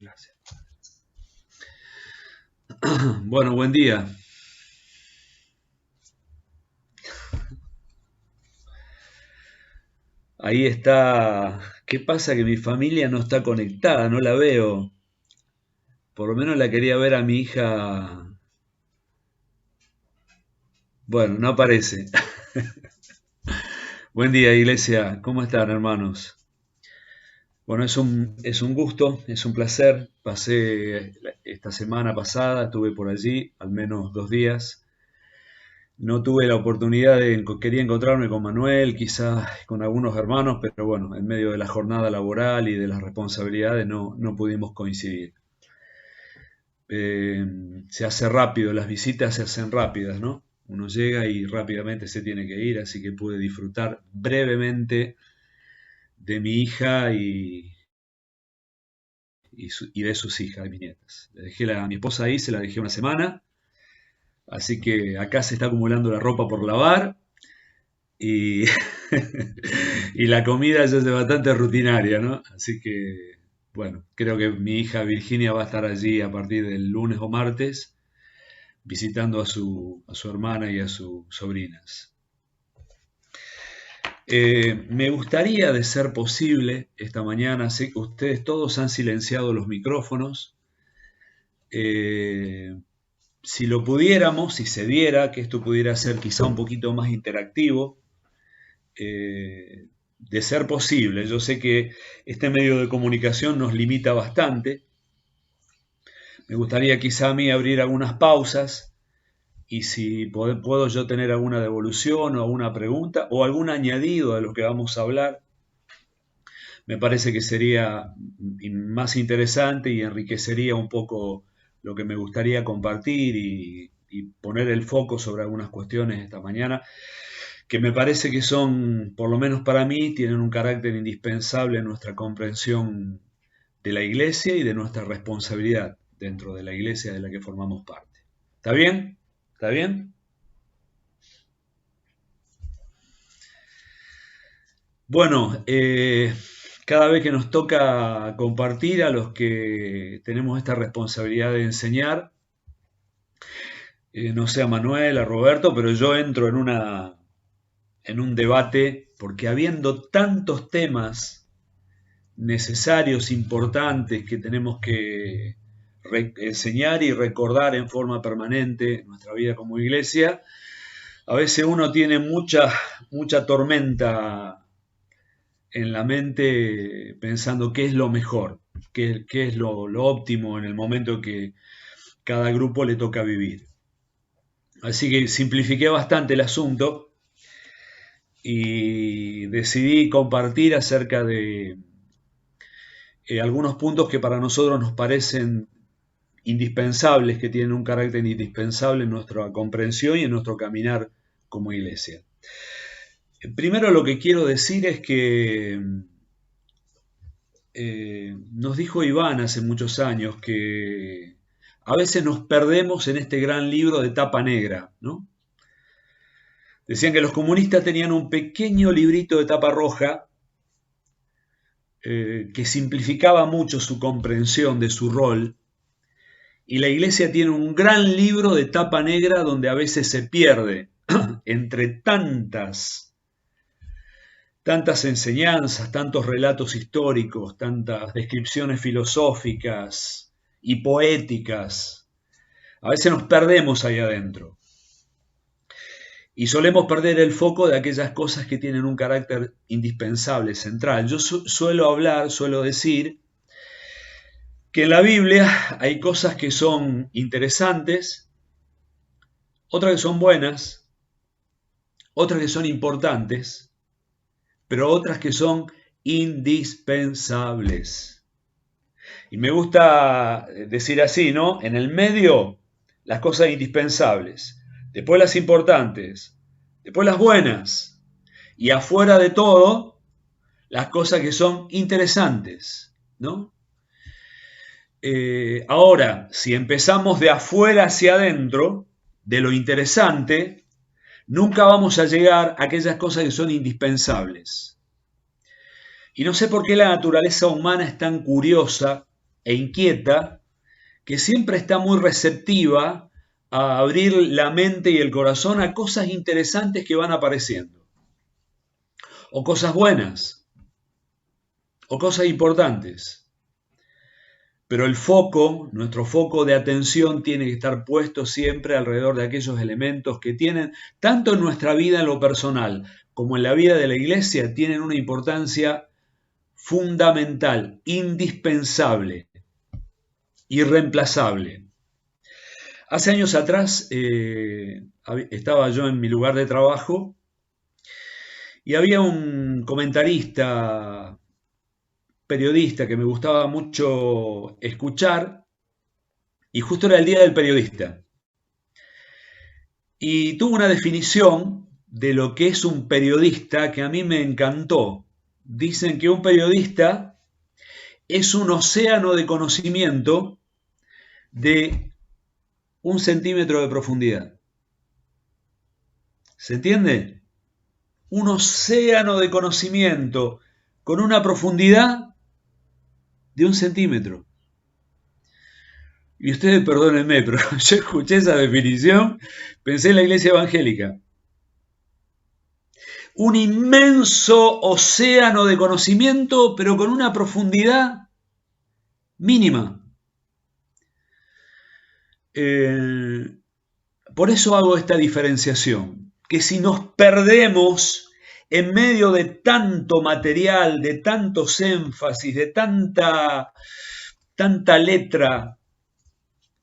Gracias. Bueno, buen día. Ahí está. ¿Qué pasa? Que mi familia no está conectada, no la veo. Por lo menos la quería ver a mi hija. Bueno, no aparece. Buen día, iglesia. ¿Cómo están, hermanos? Bueno, es un gusto, es un placer. Pasé esta semana pasada, estuve por allí al menos 2 días. No tuve la oportunidad quería encontrarme con Manuel, quizás con algunos hermanos, pero bueno, en medio de la jornada laboral y de las responsabilidades no pudimos coincidir. Eh, Se hace rápido, las visitas se hacen rápidas, ¿no? Uno llega y rápidamente se tiene que ir, así que pude disfrutar brevemente de mi hija y de sus hijas, de mis nietas. Le dejé a mi esposa ahí, se la dejé una semana, así que acá se está acumulando la ropa por lavar y, y la comida ya es bastante rutinaria, ¿no? Así que, bueno, creo que mi hija Virginia va a estar allí a partir del lunes o martes visitando a su hermana y a sus sobrinas. Me gustaría, de ser posible, esta mañana, sé que ustedes todos han silenciado los micrófonos, eh, si lo pudiéramos, si se diera, que esto pudiera ser quizá un poquito más interactivo, de ser posible. Yo sé que este medio de comunicación nos limita bastante. Me gustaría quizá a mí abrir algunas pausas y si puedo yo tener alguna devolución o alguna pregunta o algún añadido a lo que vamos a hablar, me parece que sería más interesante y enriquecería un poco lo que me gustaría compartir y poner el foco sobre algunas cuestiones esta mañana que me parece que son, por lo menos para mí, tienen un carácter indispensable en nuestra comprensión de la iglesia y de nuestra responsabilidad dentro de la iglesia de la que formamos parte. ¿Está bien? ¿Está bien? Bueno, cada vez que nos toca compartir a los que tenemos esta responsabilidad de enseñar, no sé a Manuel, a Roberto, pero yo entro en un debate porque habiendo tantos temas necesarios, importantes, que tenemos que enseñar y recordar en forma permanente en nuestra vida como iglesia, a veces uno tiene mucha tormenta en la mente pensando qué es lo mejor, qué es lo óptimo en el momento que cada grupo le toca vivir. Así que simplifiqué bastante el asunto y decidí compartir acerca de algunos puntos que para nosotros nos parecen indispensables, que tienen un carácter indispensable en nuestra comprensión y en nuestro caminar como iglesia. Primero lo que quiero decir es que nos dijo Iván hace muchos años que a veces nos perdemos en este gran libro de tapa negra, ¿no? Decían que los comunistas tenían un pequeño librito de tapa roja que simplificaba mucho su comprensión de su rol, y la iglesia tiene un gran libro de tapa negra donde a veces se pierde entre tantas enseñanzas, tantos relatos históricos, tantas descripciones filosóficas y poéticas. A veces nos perdemos ahí adentro y solemos perder el foco de aquellas cosas que tienen un carácter indispensable, central. Yo suelo decir que en la Biblia hay cosas que son interesantes, otras que son buenas, otras que son importantes, pero otras que son indispensables. Y me gusta decir así, ¿no? En el medio, las cosas indispensables, después las importantes, después las buenas, y afuera de todo, las cosas que son interesantes, ¿no? Ahora, si empezamos de afuera hacia adentro, de lo interesante, nunca vamos a llegar a aquellas cosas que son indispensables. Y no sé por qué la naturaleza humana es tan curiosa e inquieta, que siempre está muy receptiva a abrir la mente y el corazón a cosas interesantes que van apareciendo, o cosas buenas, o cosas importantes. Pero el foco, nuestro foco de atención tiene que estar puesto siempre alrededor de aquellos elementos que tienen, tanto en nuestra vida en lo personal como en la vida de la iglesia, tienen una importancia fundamental, indispensable, irreemplazable. Hace años atrás estaba yo en mi lugar de trabajo y había un comentarista, periodista que me gustaba mucho escuchar, y justo era el día del periodista. Y tuvo una definición de lo que es un periodista que a mí me encantó. Dicen que un periodista es un océano de conocimiento de 1 centímetro de profundidad. ¿Se entiende? Un océano de conocimiento con una profundidad de 1 centímetro. Y ustedes perdónenme, pero yo escuché esa definición, pensé en la iglesia evangélica. Un inmenso océano de conocimiento, pero con una profundidad mínima. Por eso hago esta diferenciación, que si nos perdemos en medio de tanto material, de tantos énfasis, de tanta letra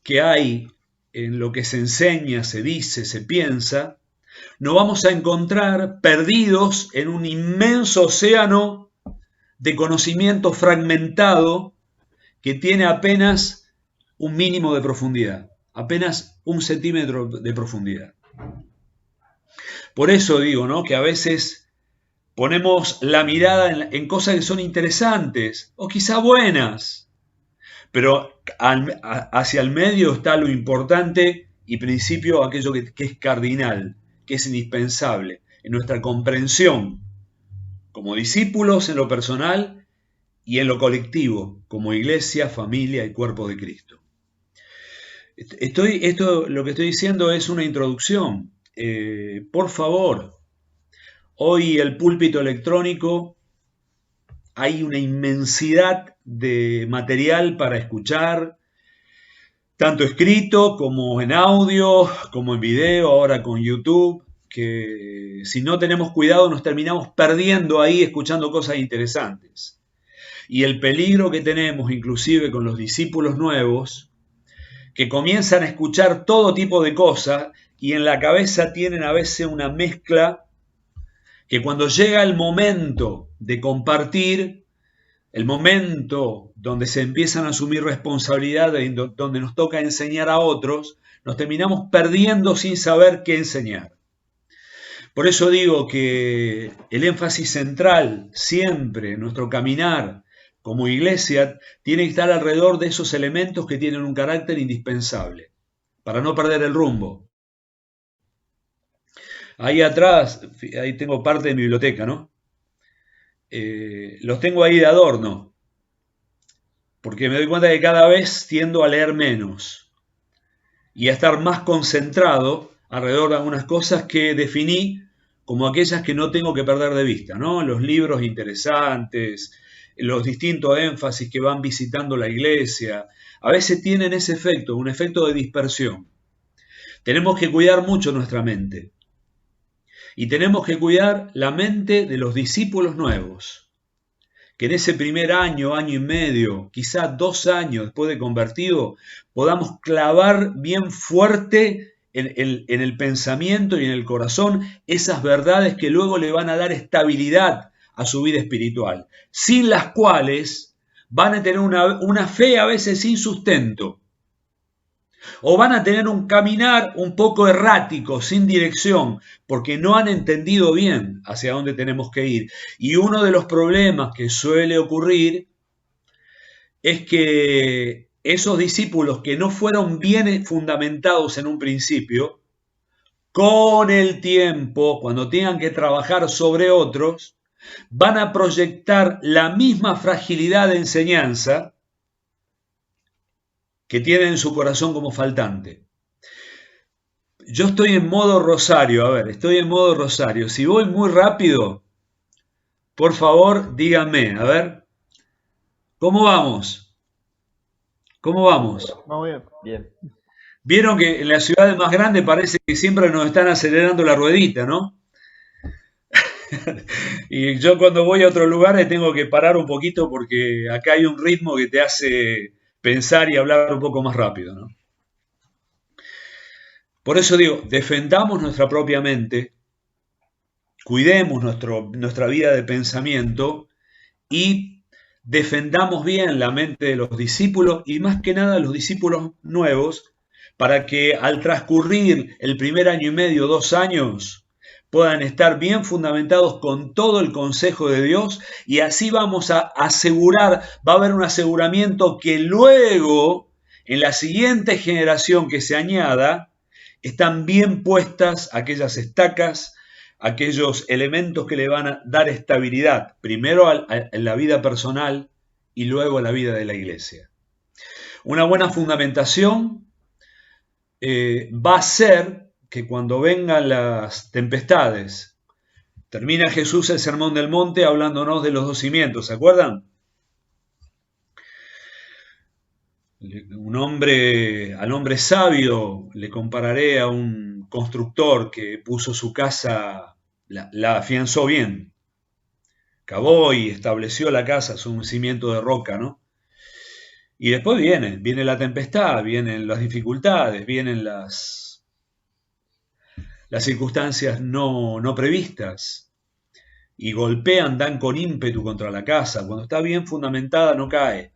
que hay en lo que se enseña, se dice, se piensa, nos vamos a encontrar perdidos en un inmenso océano de conocimiento fragmentado que tiene apenas un mínimo de profundidad, apenas 1 centímetro de profundidad. Por eso digo, ¿no?, que a veces ponemos la mirada en cosas que son interesantes o quizá buenas, pero hacia el medio está lo importante y principio, aquello que es cardinal, que es indispensable en nuestra comprensión como discípulos en lo personal y en lo colectivo, como iglesia, familia y cuerpo de Cristo. Lo que estoy diciendo es una introducción. Por favor, hoy el púlpito electrónico, hay una inmensidad de material para escuchar, tanto escrito como en audio, como en video, ahora con YouTube, que si no tenemos cuidado nos terminamos perdiendo ahí escuchando cosas interesantes. Y el peligro que tenemos inclusive con los discípulos nuevos, que comienzan a escuchar todo tipo de cosas y en la cabeza tienen a veces una mezcla que cuando llega el momento de compartir, el momento donde se empiezan a asumir responsabilidades, donde nos toca enseñar a otros, nos terminamos perdiendo sin saber qué enseñar. Por eso digo que el énfasis central siempre en nuestro caminar como iglesia tiene que estar alrededor de esos elementos que tienen un carácter indispensable, para no perder el rumbo. Ahí atrás, ahí tengo parte de mi biblioteca, ¿no? Los tengo ahí de adorno, porque me doy cuenta que cada vez tiendo a leer menos y a estar más concentrado alrededor de algunas cosas que definí como aquellas que no tengo que perder de vista, ¿no? Los libros interesantes, los distintos énfasis que van visitando la iglesia, a veces tienen ese efecto, un efecto de dispersión. Tenemos que cuidar mucho nuestra mente. Y tenemos que cuidar la mente de los discípulos nuevos, que en ese primer año, año y medio, quizá 2 años después de convertido, podamos clavar bien fuerte en el pensamiento y en el corazón esas verdades que luego le van a dar estabilidad a su vida espiritual, sin las cuales van a tener una fe a veces sin sustento, o van a tener un caminar un poco errático, sin dirección, porque no han entendido bien hacia dónde tenemos que ir. Y uno de los problemas que suele ocurrir es que esos discípulos que no fueron bien fundamentados en un principio, con el tiempo, cuando tengan que trabajar sobre otros, van a proyectar la misma fragilidad de enseñanza que tienen en su corazón como faltante. Yo estoy en modo Rosario, a ver, estoy en modo Rosario. Si voy muy rápido, por favor, díganme, a ver, ¿cómo vamos? ¿Cómo vamos? Muy bien. Bien. Vieron que en las ciudades más grandes parece que siempre nos están acelerando la ruedita, ¿no? Y yo cuando voy a otros lugares tengo que parar un poquito porque acá hay un ritmo que te hace pensar y hablar un poco más rápido, ¿no? Por eso digo, defendamos nuestra propia mente, cuidemos nuestra vida de pensamiento y defendamos bien la mente de los discípulos y más que nada los discípulos nuevos para que al transcurrir el primer año y medio, 2 años, puedan estar bien fundamentados con todo el consejo de Dios y así vamos a asegurar, va a haber un aseguramiento que luego en la siguiente generación que se añada están bien puestas aquellas estacas, aquellos elementos que le van a dar estabilidad, primero en la vida personal y luego en la vida de la iglesia. Una buena fundamentación va a ser que cuando vengan las tempestades, termina Jesús el Sermón del Monte hablándonos de los 2 cimientos, ¿se acuerdan? Al hombre sabio le compararé a un constructor que puso su casa, la afianzó bien, cavó y estableció la casa sobre un cimiento de roca, ¿no? Y después viene la tempestad, vienen las dificultades, vienen las circunstancias no previstas y golpean, dan con ímpetu contra la casa. Cuando está bien fundamentada no cae.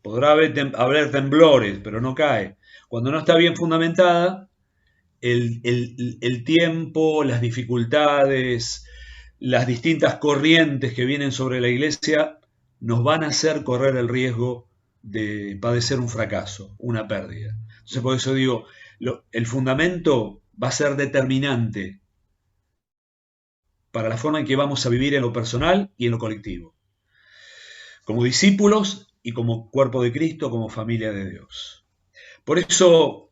Podrá haber temblores, pero no cae. Cuando no está bien fundamentada, el tiempo, las dificultades, las distintas corrientes que vienen sobre la iglesia nos van a hacer correr el riesgo de padecer un fracaso, una pérdida. Entonces por eso digo, el fundamento va a ser determinante para la forma en que vamos a vivir en lo personal y en lo colectivo. Como discípulos y como cuerpo de Cristo, como familia de Dios. Por eso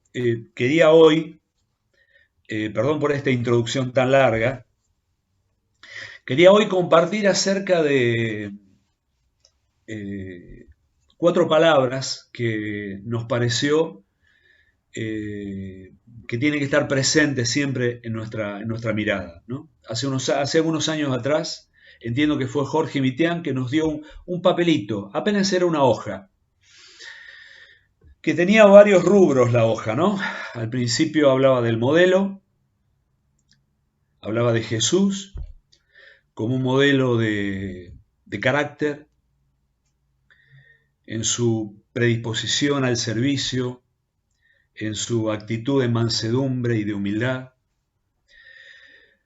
quería hoy, perdón por esta introducción tan larga, quería hoy compartir acerca de 4 palabras que nos pareció que tienen que estar presentes siempre en nuestra mirada, ¿no? Hace algunos años atrás, entiendo que fue Jorge Mitián que nos dio un papelito, apenas era una hoja, que tenía varios rubros la hoja, ¿no? Al principio hablaba del modelo, hablaba de Jesús como un modelo de carácter, en su predisposición al servicio, en su actitud de mansedumbre y de humildad.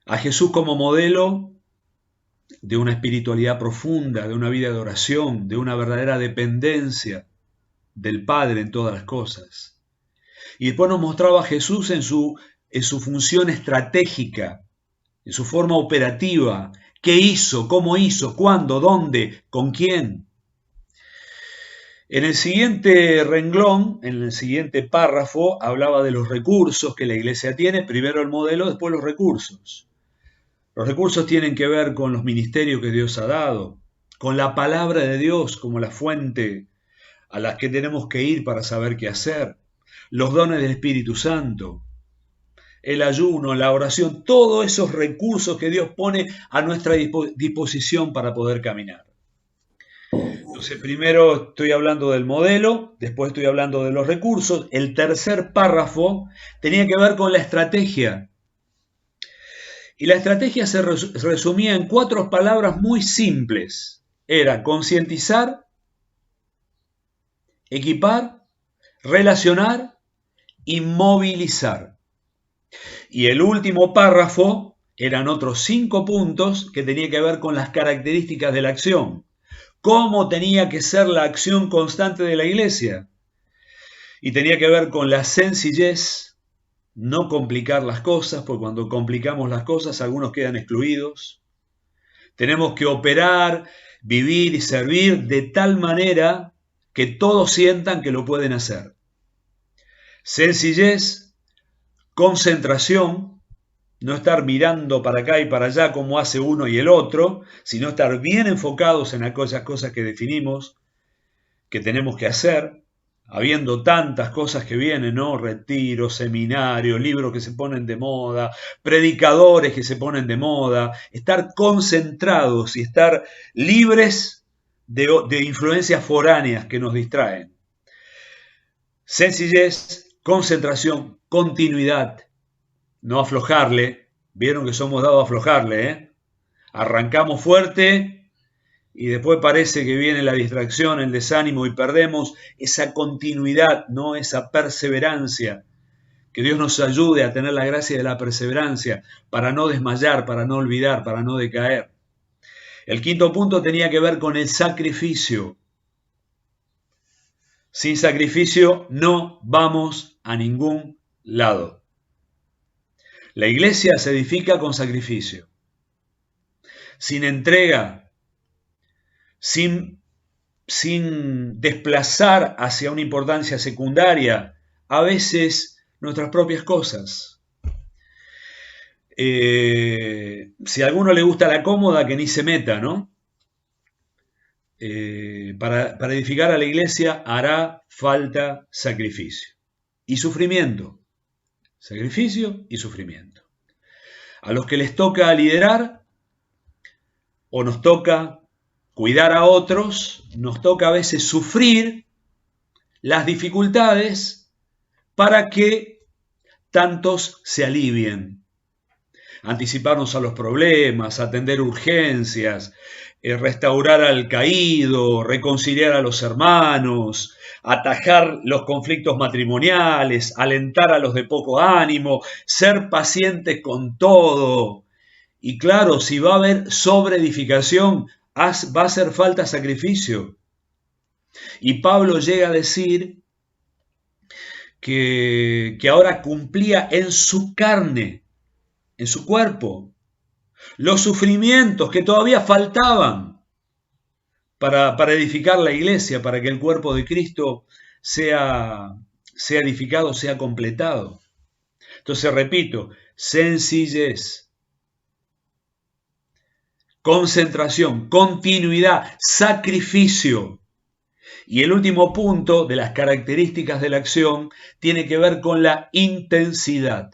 A Jesús como modelo de una espiritualidad profunda, de una vida de oración, de una verdadera dependencia del Padre en todas las cosas. Y después nos mostraba a Jesús en su función estratégica, en su forma operativa, qué hizo, cómo hizo, cuándo, dónde, con quién. En el siguiente renglón, en el siguiente párrafo, hablaba de los recursos que la iglesia tiene, primero el modelo, después los recursos. Los recursos tienen que ver con los ministerios que Dios ha dado, con la palabra de Dios como la fuente a la que tenemos que ir para saber qué hacer, los dones del Espíritu Santo, el ayuno, la oración, todos esos recursos que Dios pone a nuestra disposición para poder caminar. Entonces, primero estoy hablando del modelo, después estoy hablando de los recursos. El tercer párrafo tenía que ver con la estrategia. Y la estrategia se resumía en 4 palabras muy simples. Era concientizar, equipar, relacionar y movilizar. Y el último párrafo eran otros 5 puntos que tenían que ver con las características de la acción. Cómo tenía que ser la acción constante de la iglesia. Y tenía que ver con la sencillez, no complicar las cosas, porque cuando complicamos las cosas algunos quedan excluidos. Tenemos que operar, vivir y servir de tal manera que todos sientan que lo pueden hacer. Sencillez, concentración, no estar mirando para acá y para allá como hace uno y el otro, sino estar bien enfocados en aquellas cosas que definimos que tenemos que hacer, habiendo tantas cosas que vienen, ¿no? Retiros, seminarios, libros que se ponen de moda, predicadores que se ponen de moda, estar concentrados y estar libres de influencias foráneas que nos distraen. Sencillez, concentración, continuidad, no aflojarle. Vieron que somos dados a aflojarle, ¿eh? Arrancamos fuerte y después parece que viene la distracción, el desánimo y perdemos esa continuidad, no esa perseverancia. Que Dios nos ayude a tener la gracia de la perseverancia para no desmayar, para no olvidar, para no decaer. El quinto punto tenía que ver con el sacrificio. Sin sacrificio no vamos a ningún lado. La iglesia se edifica con sacrificio. Sin entrega, sin desplazar hacia una importancia secundaria, a veces nuestras propias cosas. Si a alguno le gusta la cómoda, que ni se meta, ¿no? Para edificar a la iglesia hará falta sacrificio y sufrimiento. Sacrificio y sufrimiento. A los que les toca liderar o nos toca cuidar a otros, nos toca a veces sufrir las dificultades para que tantos se alivien. Anticiparnos a los problemas, atender urgencias, restaurar al caído, reconciliar a los hermanos, atajar los conflictos matrimoniales, alentar a los de poco ánimo, ser pacientes con todo. Y claro, si va a haber sobreedificación, va a hacer falta sacrificio. Y Pablo llega a decir que ahora cumplía en su carne, en su cuerpo, los sufrimientos que todavía faltaban para edificar la iglesia, para que el cuerpo de Cristo sea edificado, sea completado. Entonces, repito, sencillez, concentración, continuidad, sacrificio. Y el último punto de las características de la acción tiene que ver con la intensidad.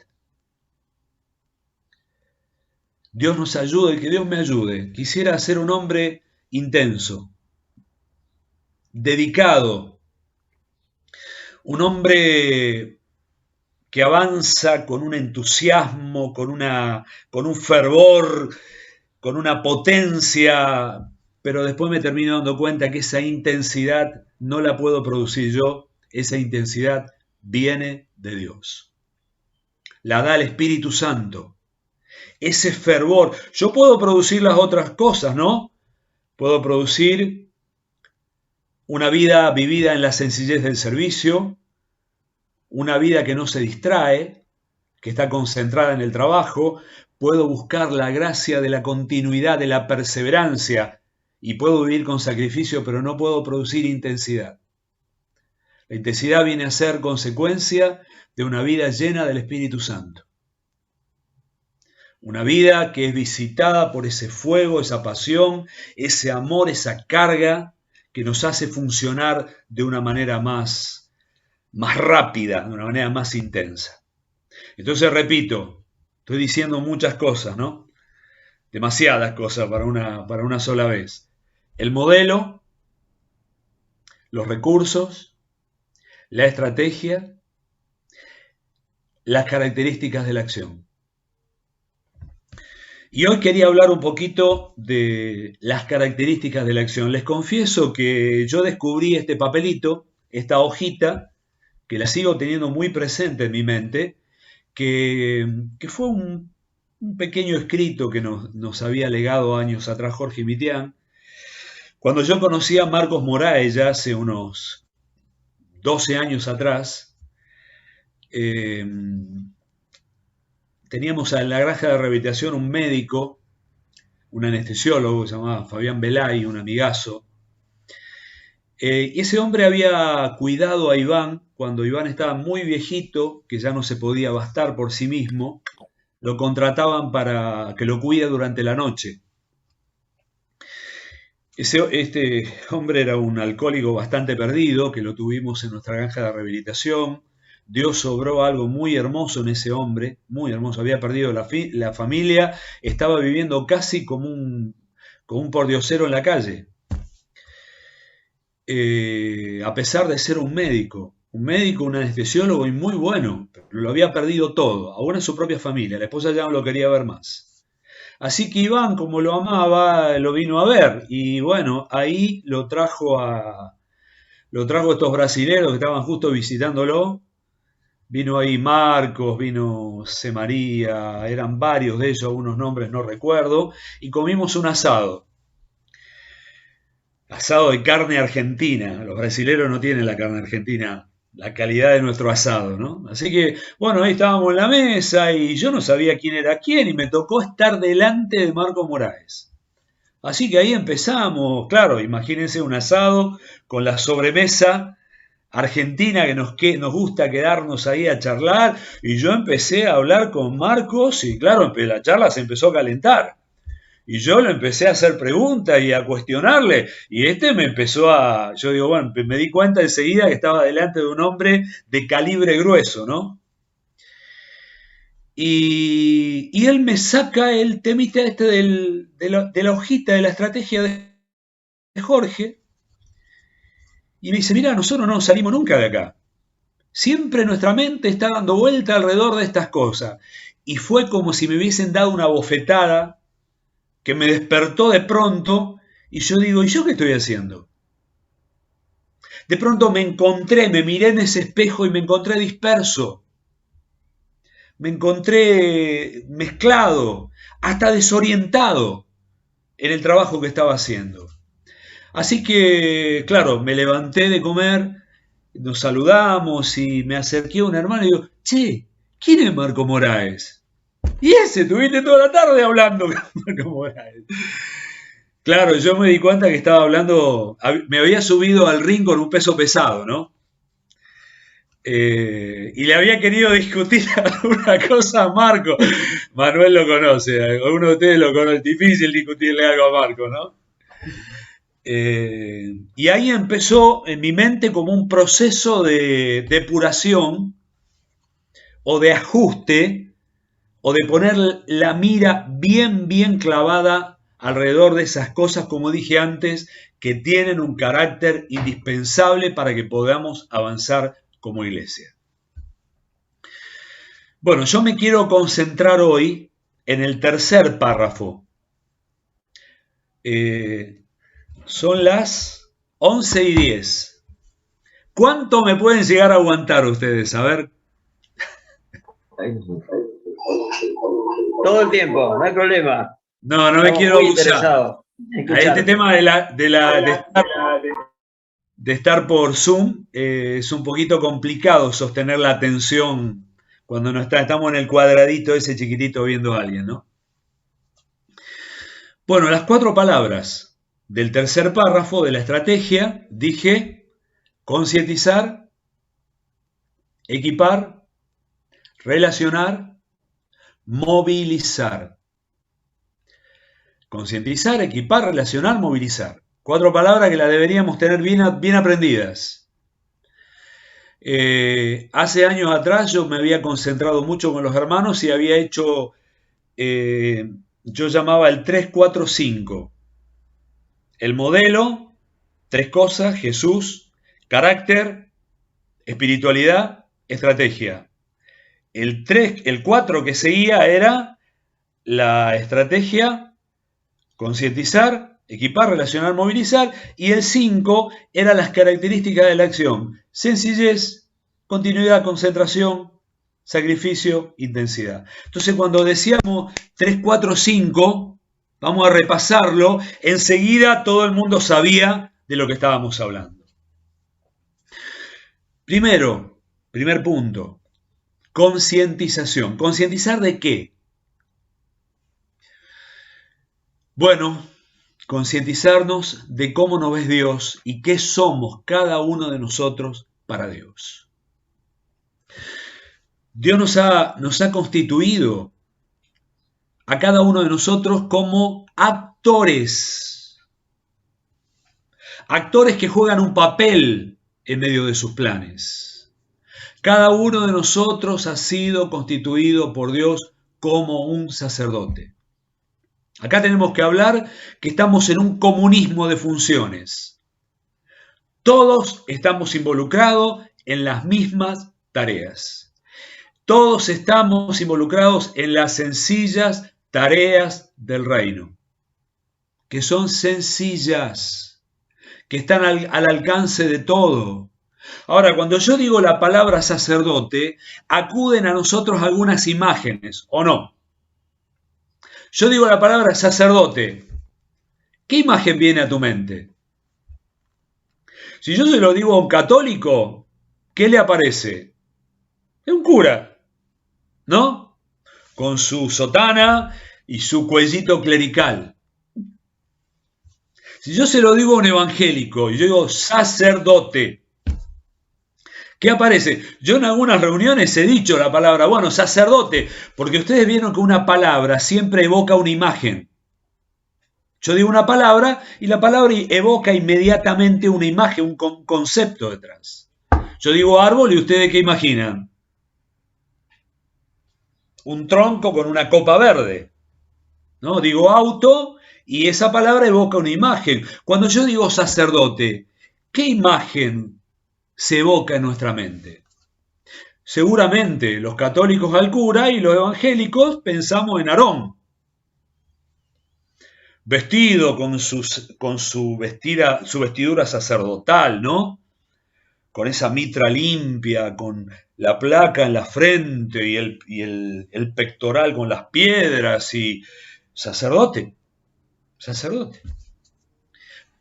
Dios nos ayude, que Dios me ayude. Quisiera ser un hombre intenso, dedicado, un hombre que avanza con un entusiasmo, con un fervor, con una potencia, pero después me termino dando cuenta que esa intensidad no la puedo producir yo, esa intensidad viene de Dios. La da el Espíritu Santo. Ese fervor. Yo puedo producir las otras cosas, ¿no? Puedo producir una vida vivida en la sencillez del servicio, una vida que no se distrae, que está concentrada en el trabajo. Puedo buscar la gracia de la continuidad, de la perseverancia, y puedo vivir con sacrificio, pero no puedo producir intensidad. La intensidad viene a ser consecuencia de una vida llena del Espíritu Santo. Una vida que es visitada por ese fuego, esa pasión, ese amor, esa carga que nos hace funcionar de una manera más rápida, de una manera más intensa. Entonces, repito, estoy diciendo muchas cosas, ¿no? Demasiadas cosas para una sola vez. El modelo, los recursos, la estrategia, las características de la acción. Y hoy quería hablar un poquito de las características de la acción. Les confieso que yo descubrí este papelito, esta hojita, que la sigo teniendo muy presente en mi mente, que fue un pequeño escrito que nos había legado años atrás Jorge Mitián. Cuando yo conocí a Marcos Moraes ya hace unos 12 años atrás, teníamos en la granja de rehabilitación un médico, un anestesiólogo que se llamaba Fabián Belay, un amigazo, Y ese hombre había cuidado a Iván cuando Iván estaba muy viejito, que ya no se podía bastar por sí mismo, lo contrataban para que lo cuide durante la noche. Este hombre era un alcohólico bastante perdido, que lo tuvimos en nuestra granja de rehabilitación. Dios obró algo muy hermoso en ese hombre, muy hermoso. Había perdido la familia, estaba viviendo casi como un pordiosero en la calle. A pesar de ser un médico, un anestesiólogo y muy bueno, pero lo había perdido todo, aún en su propia familia. La esposa ya no lo quería ver más. Así que Iván, como lo amaba, lo vino a ver y bueno, ahí lo trajo a estos brasileros que estaban justo visitándolo. Vino ahí Marcos, vino C. María, eran varios de ellos, algunos nombres no recuerdo, y comimos un asado. Asado de carne argentina. Los brasileros no tienen la carne argentina, la calidad de nuestro asado, ¿no? Así que, bueno, ahí estábamos en la mesa y yo no sabía quién era quién y me tocó estar delante de Marco Moraes. Así que ahí empezamos, claro, imagínense un asado con la sobremesa argentina que nos gusta quedarnos ahí a charlar y yo empecé a hablar con Marcos y claro, la charla se empezó a calentar. Y yo le empecé a hacer preguntas y a cuestionarle. Y me empezó yo digo, bueno, me di cuenta enseguida que estaba delante de un hombre de calibre grueso, ¿no? Y él me saca el temita de la hojita de la estrategia de Jorge y me dice, mira, nosotros no salimos nunca de acá. Siempre nuestra mente está dando vuelta alrededor de estas cosas. Y fue como si me hubiesen dado una bofetada que me despertó de pronto y yo digo, ¿y yo qué estoy haciendo? De pronto me miré en ese espejo y me encontré disperso, me encontré mezclado, hasta desorientado en el trabajo que estaba haciendo. Así que, claro, me levanté de comer, nos saludamos y me acerqué a un hermano y digo, che, ¿quién es Marco Moraes? Y tuviste toda la tarde hablando con Marco Moraes. Claro, yo me di cuenta que estaba hablando, me había subido al ring con un peso pesado, ¿no? Y le había querido discutir alguna cosa a Marco. Manuel lo conoce, alguno de ustedes lo conoce, es difícil discutirle algo a Marco, ¿no? Y ahí empezó en mi mente como un proceso de depuración o de ajuste o de poner la mira bien, bien clavada alrededor de esas cosas, como dije antes, que tienen un carácter indispensable para que podamos avanzar como iglesia. Bueno, yo me quiero concentrar hoy en el tercer párrafo. Son las 11:10. ¿Cuánto me pueden llegar a aguantar ustedes? A ver. Todo el tiempo, no hay problema. No me quiero abusar. A este tema de estar por Zoom es un poquito complicado sostener la atención cuando estamos en el cuadradito ese chiquitito viendo a alguien, ¿no? Bueno, las 4 palabras del tercer párrafo de la estrategia dije concientizar, equipar, relacionar, movilizar. Concientizar, equipar, relacionar, movilizar. 4 palabras que las deberíamos tener bien aprendidas. Hace años atrás yo me había concentrado mucho con los hermanos y había hecho, yo llamaba el 3-4-5. El modelo, 3 cosas, Jesús, carácter, espiritualidad, estrategia. El 4 que seguía era la estrategia, concientizar, equipar, relacionar, movilizar, y el 5 eran las características de la acción: sencillez, continuidad, concentración, sacrificio, intensidad. Entonces, cuando decíamos 3, 4, 5, vamos a repasarlo, enseguida todo el mundo sabía de lo que estábamos hablando. Primer punto, concientización. ¿Concientizar de qué? Bueno, concientizarnos de cómo nos ve Dios y qué somos cada uno de nosotros para Dios. Dios nos ha constituido a cada uno de nosotros como actores. Actores que juegan un papel en medio de sus planes. Cada uno de nosotros ha sido constituido por Dios como un sacerdote. Acá tenemos que hablar que estamos en un comunismo de funciones. Todos estamos involucrados en las mismas tareas. Todos estamos involucrados en las sencillas tareas del reino, que son sencillas, que están al alcance de todo. Ahora, cuando yo digo la palabra sacerdote, acuden a nosotros algunas imágenes, ¿o no? Yo digo la palabra sacerdote, ¿qué imagen viene a tu mente? Si yo se lo digo a un católico, ¿qué le aparece? Es un cura, ¿no? Con su sotana y su cuellito clerical. Si yo se lo digo a un evangélico y yo digo sacerdote, ¿qué aparece? Yo en algunas reuniones he dicho la palabra, bueno, sacerdote, porque ustedes vieron que una palabra siempre evoca una imagen. Yo digo una palabra y la palabra evoca inmediatamente una imagen, un concepto detrás. Yo digo árbol y ustedes ¿qué imaginan? Un tronco con una copa verde, ¿no? Digo auto y esa palabra evoca una imagen. Cuando yo digo sacerdote, ¿qué imagen se evoca en nuestra mente? Seguramente los católicos al cura y los evangélicos pensamos en Aarón. Vestido con su vestidura sacerdotal, ¿no? Con esa mitra limpia, con la placa en la frente y el pectoral con las piedras y sacerdote.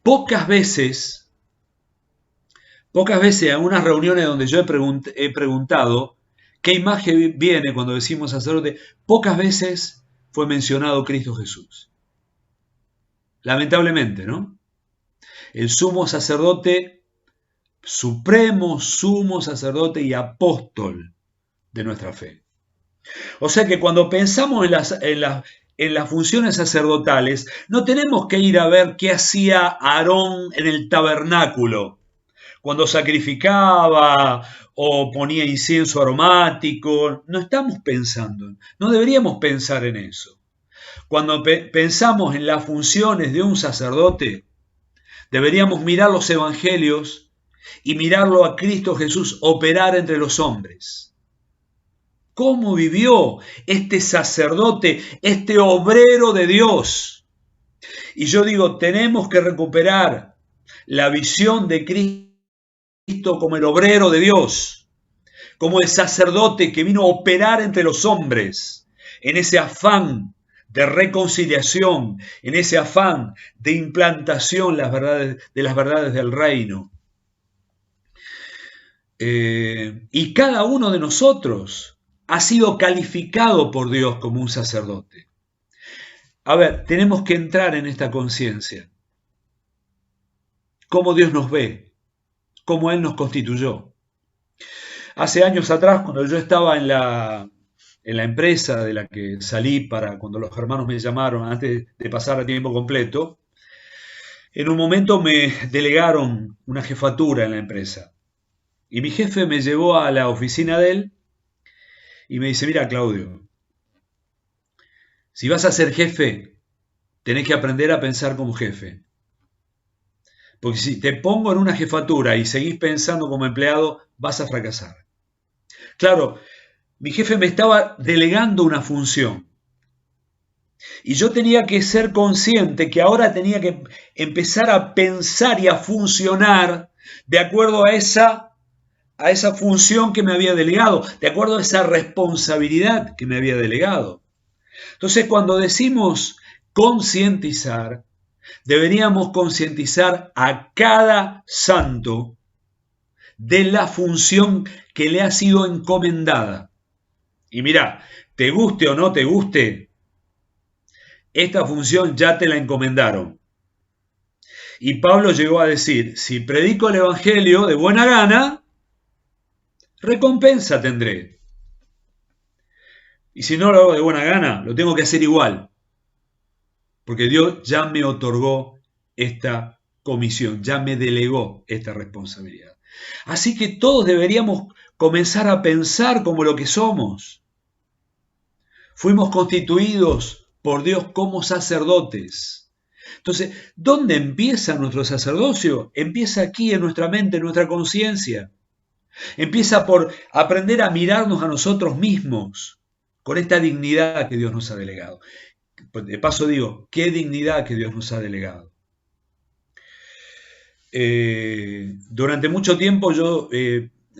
Pocas veces en unas reuniones donde yo he preguntado qué imagen viene cuando decimos sacerdote, pocas veces fue mencionado Cristo Jesús. Lamentablemente, ¿no? El sumo sacerdote, supremo sumo sacerdote y apóstol de nuestra fe. O sea que cuando pensamos en las funciones sacerdotales, no tenemos que ir a ver qué hacía Aarón en el tabernáculo, cuando sacrificaba o ponía incienso aromático. No estamos pensando, no deberíamos pensar en eso. Cuando pensamos en las funciones de un sacerdote, deberíamos mirar los evangelios y mirarlo a Cristo Jesús operar entre los hombres. ¿Cómo vivió este sacerdote, este obrero de Dios? Y yo digo, tenemos que recuperar la visión de Cristo como el obrero de Dios, como el sacerdote que vino a operar entre los hombres en ese afán de reconciliación, en ese afán de implantación de las verdades del reino. Y cada uno de nosotros ha sido calificado por Dios como un sacerdote. A ver, tenemos que entrar en esta conciencia. Cómo Dios nos ve, cómo Él nos constituyó. Hace años atrás, cuando yo estaba en la empresa de la que salí cuando los hermanos me llamaron antes de pasar a tiempo completo, en un momento me delegaron una jefatura en la empresa. Y mi jefe me llevó a la oficina de él y me dice, mira Claudio, si vas a ser jefe, tenés que aprender a pensar como jefe. Porque si te pongo en una jefatura y seguís pensando como empleado, vas a fracasar. Claro, mi jefe me estaba delegando una función. Y yo tenía que ser consciente que ahora tenía que empezar a pensar y a funcionar de acuerdo a esa función que me había delegado, de acuerdo a esa responsabilidad que me había delegado. Entonces, cuando decimos concientizar, deberíamos concientizar a cada santo de la función que le ha sido encomendada. Y mirá, te guste o no te guste, esta función ya te la encomendaron. Y Pablo llegó a decir, si predico el Evangelio de buena gana, recompensa tendré. Y si no lo hago de buena gana, lo tengo que hacer igual. Porque Dios ya me otorgó esta comisión, ya me delegó esta responsabilidad. Así que todos deberíamos comenzar a pensar como lo que somos. Fuimos constituidos por Dios como sacerdotes. Entonces, ¿dónde empieza nuestro sacerdocio? Empieza aquí, en nuestra mente, en nuestra conciencia. Empieza por aprender a mirarnos a nosotros mismos con esta dignidad que Dios nos ha delegado. De paso digo, qué dignidad que Dios nos ha delegado. Durante mucho tiempo yo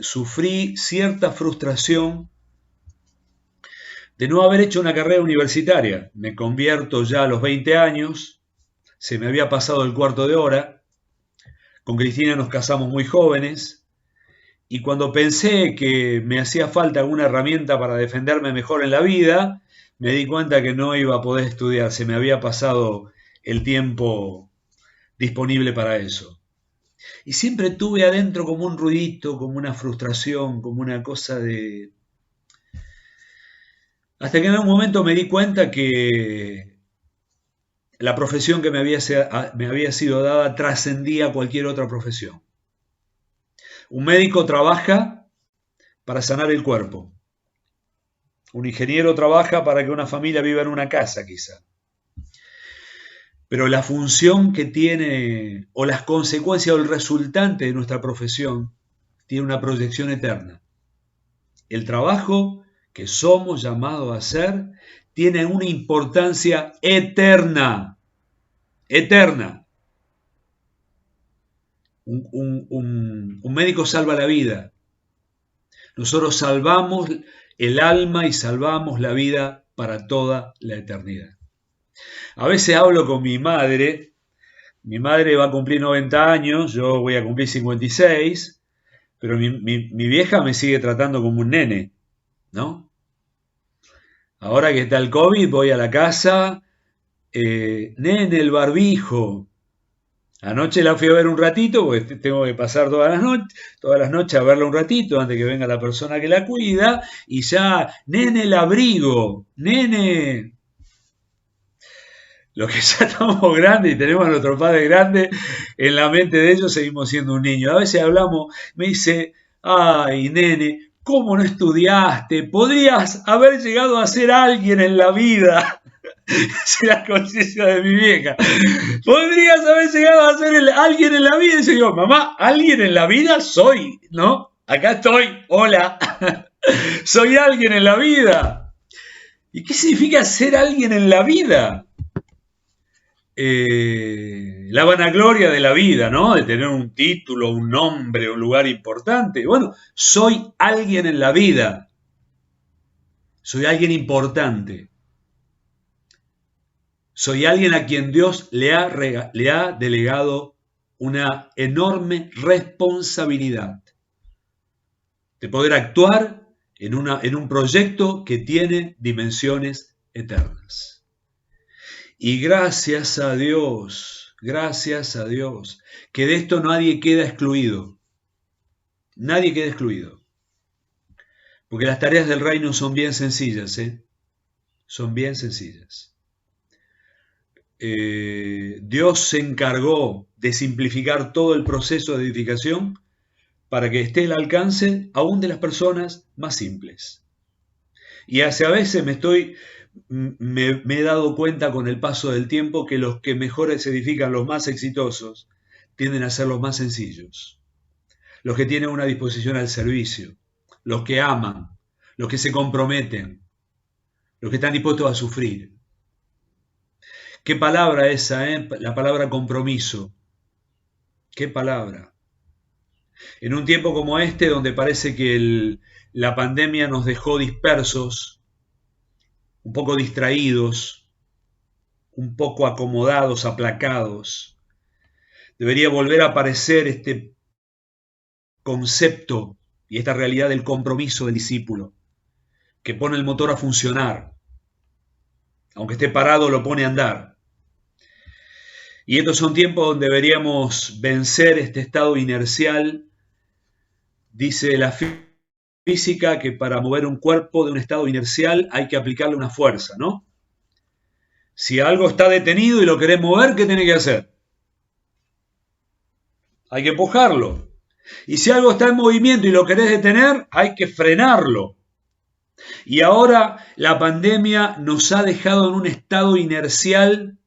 sufrí cierta frustración de no haber hecho una carrera universitaria. Me convierto ya a los 20 años, se me había pasado el cuarto de hora, con Cristina nos casamos muy jóvenes, y cuando pensé que me hacía falta alguna herramienta para defenderme mejor en la vida, me di cuenta que no iba a poder estudiar, se me había pasado el tiempo disponible para eso. Y siempre tuve adentro como un ruidito, como una frustración, como una cosa de... Hasta que en un momento me di cuenta que la profesión que me había sido dada trascendía cualquier otra profesión. Un médico trabaja para sanar el cuerpo. Un ingeniero trabaja para que una familia viva en una casa, quizá. Pero la función que tiene, o las consecuencias o el resultante de nuestra profesión, tiene una proyección eterna. El trabajo que somos llamados a hacer tiene una importancia eterna. Eterna. Un médico salva la vida. Nosotros salvamos el alma y salvamos la vida para toda la eternidad. A veces hablo con mi madre va a cumplir 90 años, yo voy a cumplir 56, pero mi vieja me sigue tratando como un nene, ¿no? Ahora que está el COVID, voy a la casa, nene, el barbijo. Anoche la fui a ver un ratito, porque tengo que pasar todas las noches a verla un ratito antes que venga la persona que la cuida, y ya, nene, el abrigo, nene. Los que ya estamos grandes y tenemos a nuestro padre grande, en la mente de ellos seguimos siendo un niño. A veces hablamos, me dice, ay, nene, ¿cómo no estudiaste? Podrías haber llegado a ser alguien en la vida. Es la conciencia de mi vieja. Podrías haber llegado a ser alguien en la vida. Y yo, mamá, alguien en la vida soy, ¿no? Acá estoy, hola. Soy alguien en la vida. ¿Y qué significa ser alguien en la vida? La vanagloria de la vida, ¿no? De tener un título, un nombre, un lugar importante. Bueno, soy alguien en la vida. Soy alguien importante. Soy alguien a quien Dios le ha delegado una enorme responsabilidad de poder actuar en un proyecto que tiene dimensiones eternas. Y gracias a Dios, que de esto nadie queda excluido. Nadie queda excluido. Porque las tareas del reino son bien sencillas, ¿eh? Son bien sencillas. Dios se encargó de simplificar todo el proceso de edificación para que esté al alcance aún de las personas más simples. Y a veces me he dado cuenta con el paso del tiempo que los que mejor se edifican, los más exitosos, tienden a ser los más sencillos. Los que tienen una disposición al servicio, los que aman, los que se comprometen, los que están dispuestos a sufrir. Qué palabra esa, ¿eh? La palabra compromiso. Qué palabra. En un tiempo como este, donde parece que la pandemia nos dejó dispersos, un poco distraídos, un poco acomodados, aplacados, debería volver a aparecer este concepto y esta realidad del compromiso del discípulo, que pone el motor a funcionar. Aunque esté parado, lo pone a andar. Y estos son tiempos donde deberíamos vencer este estado inercial. Dice la física que para mover un cuerpo de un estado inercial hay que aplicarle una fuerza, ¿no? Si algo está detenido y lo querés mover, ¿qué tenés que hacer? Hay que empujarlo. Y si algo está en movimiento y lo querés detener, hay que frenarlo. Y ahora la pandemia nos ha dejado en un estado inercial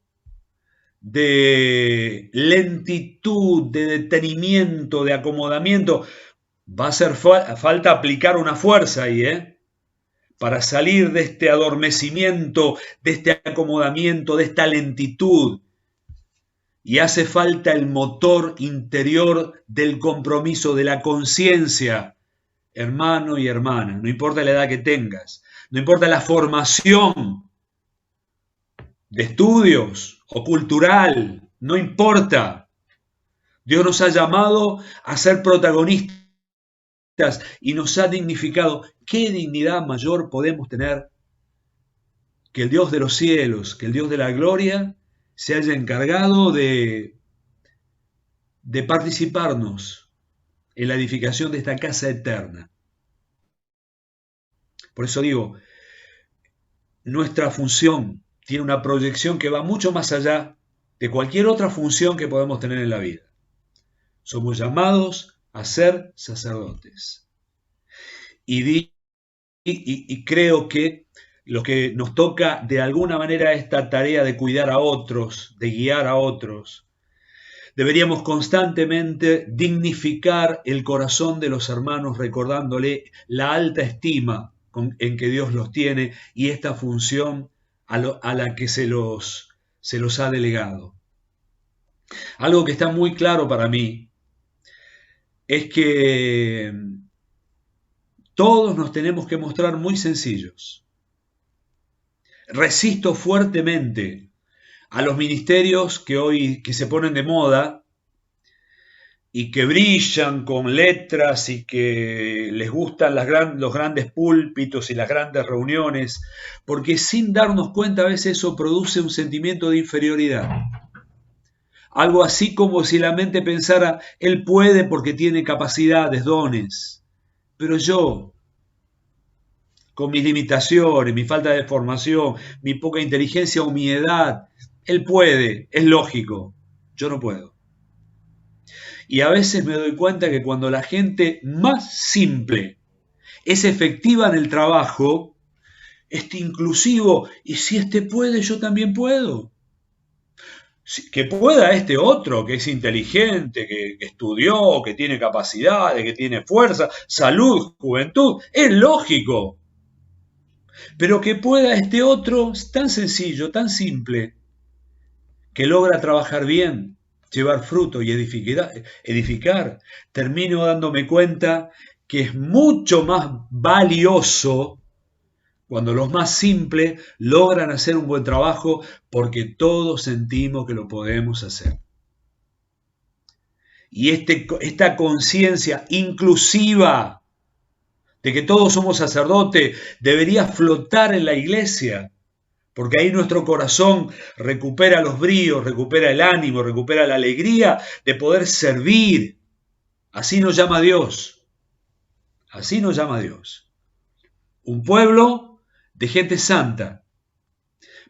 de lentitud, de detenimiento, de acomodamiento. Va a hacer falta aplicar una fuerza ahí, para salir de este adormecimiento, de este acomodamiento, de esta lentitud. Y hace falta el motor interior del compromiso, de la conciencia, hermano y hermana, no importa la edad que tengas, no importa la formación de estudios o cultural, no importa. Dios nos ha llamado a ser protagonistas y nos ha dignificado. ¿Qué dignidad mayor podemos tener que el Dios de los cielos, que el Dios de la gloria se haya encargado de participarnos en la edificación de esta casa eterna? Por eso digo, nuestra función tiene una proyección que va mucho más allá de cualquier otra función que podemos tener en la vida. Somos llamados a ser sacerdotes. Y creo que lo que nos toca de alguna manera esta tarea de cuidar a otros, de guiar a otros, deberíamos constantemente dignificar el corazón de los hermanos recordándole la alta estima en que Dios los tiene y esta función a la que se los ha delegado. Algo que está muy claro para mí es que todos nos tenemos que mostrar muy sencillos. Resisto fuertemente a los ministerios que hoy se ponen de moda y que brillan con letras y que les gustan los grandes púlpitos y las grandes reuniones, porque sin darnos cuenta a veces eso produce un sentimiento de inferioridad. Algo así como si la mente pensara, él puede porque tiene capacidades, dones, pero yo, con mis limitaciones, mi falta de formación, mi poca inteligencia o mi edad, él puede, es lógico, yo no puedo. Y a veces me doy cuenta que cuando la gente más simple es efectiva en el trabajo, inclusivo, y si este puede, yo también puedo. Que pueda este otro, que es inteligente, que estudió, que tiene capacidades, que tiene fuerza, salud, juventud, es lógico. Pero que pueda este otro, es tan sencillo, tan simple, que logra trabajar bien, llevar fruto y edificar, termino dándome cuenta que es mucho más valioso cuando los más simples logran hacer un buen trabajo porque todos sentimos que lo podemos hacer. Y esta conciencia inclusiva de que todos somos sacerdotes debería flotar en la iglesia, porque ahí nuestro corazón recupera los bríos, recupera el ánimo, recupera la alegría de poder servir. Así nos llama Dios. Así nos llama Dios. Un pueblo de gente santa,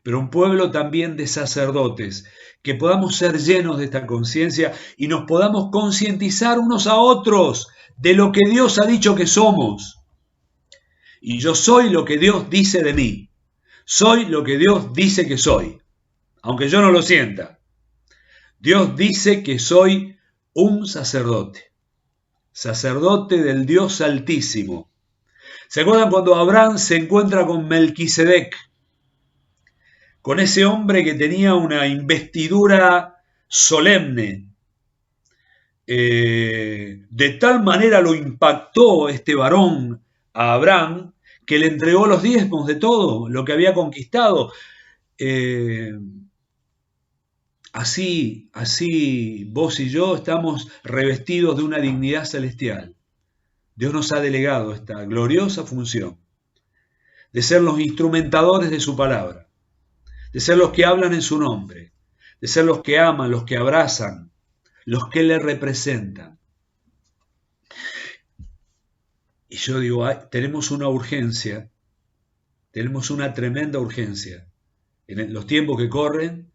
pero un pueblo también de sacerdotes, que podamos ser llenos de esta conciencia y nos podamos concientizar unos a otros de lo que Dios ha dicho que somos. Y yo soy lo que Dios dice de mí. Soy lo que Dios dice que soy, aunque yo no lo sienta. Dios dice que soy un sacerdote, sacerdote del Dios Altísimo. ¿Se acuerdan cuando Abraham se encuentra con Melquisedec? Con ese hombre que tenía una investidura solemne. De tal manera lo impactó este varón a Abraham que le entregó los diezmos de todo lo que había conquistado. Así vos y yo estamos revestidos de una dignidad celestial. Dios nos ha delegado esta gloriosa función de ser los instrumentadores de su palabra, de ser los que hablan en su nombre, de ser los que aman, los que abrazan, los que le representan. Y yo digo, tenemos una urgencia, tenemos una tremenda urgencia en los tiempos que corren,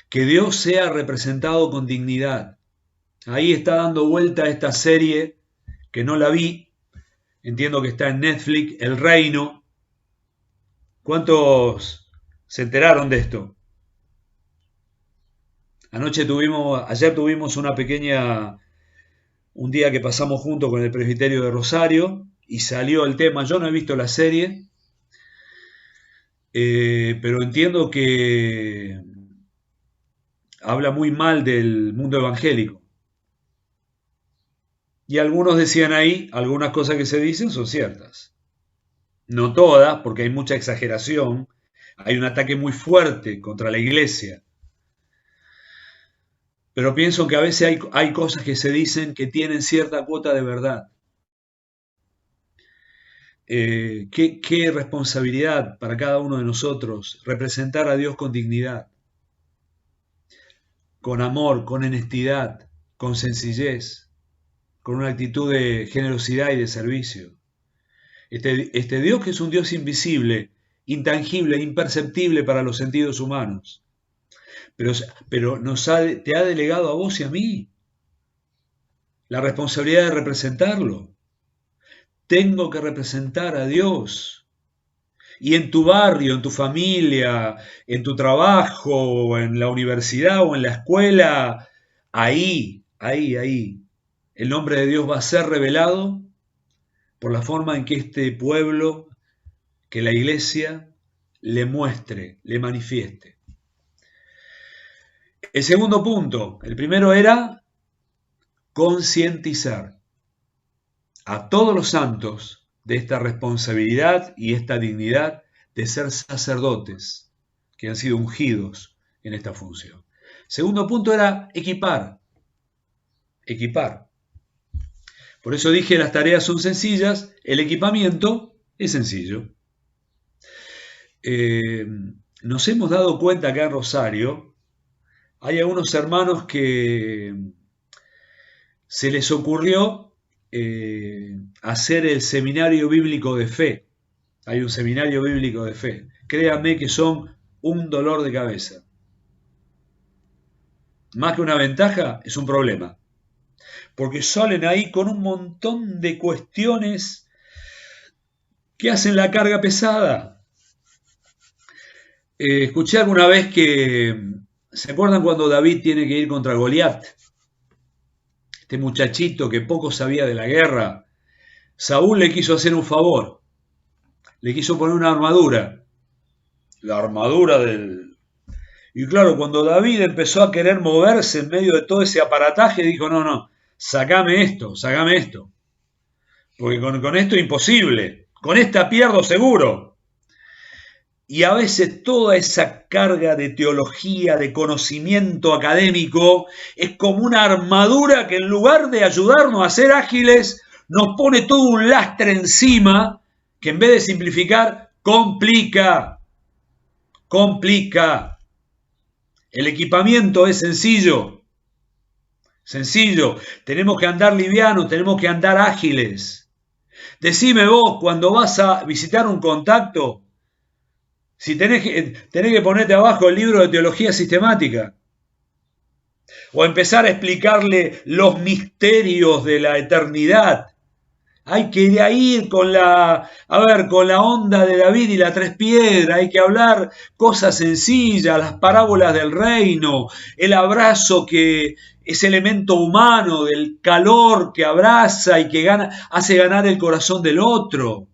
que Dios sea representado con dignidad. Ahí está dando vuelta esta serie, que no la vi, entiendo que está en Netflix, El Reino. ¿Cuántos se enteraron de esto? Ayer tuvimos un día que pasamos juntos con el presbiterio de Rosario y salió el tema. Yo no he visto la serie, pero entiendo que habla muy mal del mundo evangélico. Y algunos decían ahí, algunas cosas que se dicen son ciertas. No todas, porque hay mucha exageración, hay un ataque muy fuerte contra la iglesia. Pero pienso que a veces hay cosas que se dicen que tienen cierta cuota de verdad. Qué responsabilidad para cada uno de nosotros representar a Dios con dignidad, con amor, con honestidad, con sencillez, con una actitud de generosidad y de servicio. Este Dios que es un Dios invisible, intangible, imperceptible para los sentidos humanos, pero te ha delegado a vos y a mí la responsabilidad de representarlo. Tengo que representar a Dios. Y en tu barrio, en tu familia, en tu trabajo, en la universidad o en la escuela, ahí, el nombre de Dios va a ser revelado por la forma en que este pueblo, que la iglesia, le muestre, le manifieste. El segundo punto, el primero era concientizar a todos los santos de esta responsabilidad y esta dignidad de ser sacerdotes que han sido ungidos en esta función. Segundo punto era equipar. Por eso dije, las tareas son sencillas, el equipamiento es sencillo. Nos hemos dado cuenta acá en Rosario, hay algunos hermanos que se les ocurrió hacer el seminario bíblico de fe. Hay un seminario bíblico de fe. Créanme que son un dolor de cabeza. Más que una ventaja, es un problema. Porque salen ahí con un montón de cuestiones que hacen la carga pesada. Escuché alguna vez que, ¿se acuerdan cuando David tiene que ir contra Goliat? Este muchachito que poco sabía de la guerra. Saúl le quiso hacer un favor. Le quiso poner una armadura. La armadura del... Y claro, cuando David empezó a querer moverse en medio de todo ese aparataje, dijo, no, sacame esto. Porque con esto es imposible. Con esta pierdo seguro. Y a veces toda esa carga de teología, de conocimiento académico, es como una armadura que en lugar de ayudarnos a ser ágiles, nos pone todo un lastre encima, que en vez de simplificar, complica. El equipamiento es sencillo. Tenemos que andar livianos, tenemos que andar ágiles. Decime vos, cuando vas a visitar un contacto, si tenés que ponerte abajo el libro de teología sistemática o empezar a explicarle los misterios de la eternidad, hay que ir con la onda de David y las tres piedras, hay que hablar cosas sencillas, las parábolas del reino, el abrazo que es elemento humano, del calor que abraza y que hace ganar el corazón del otro.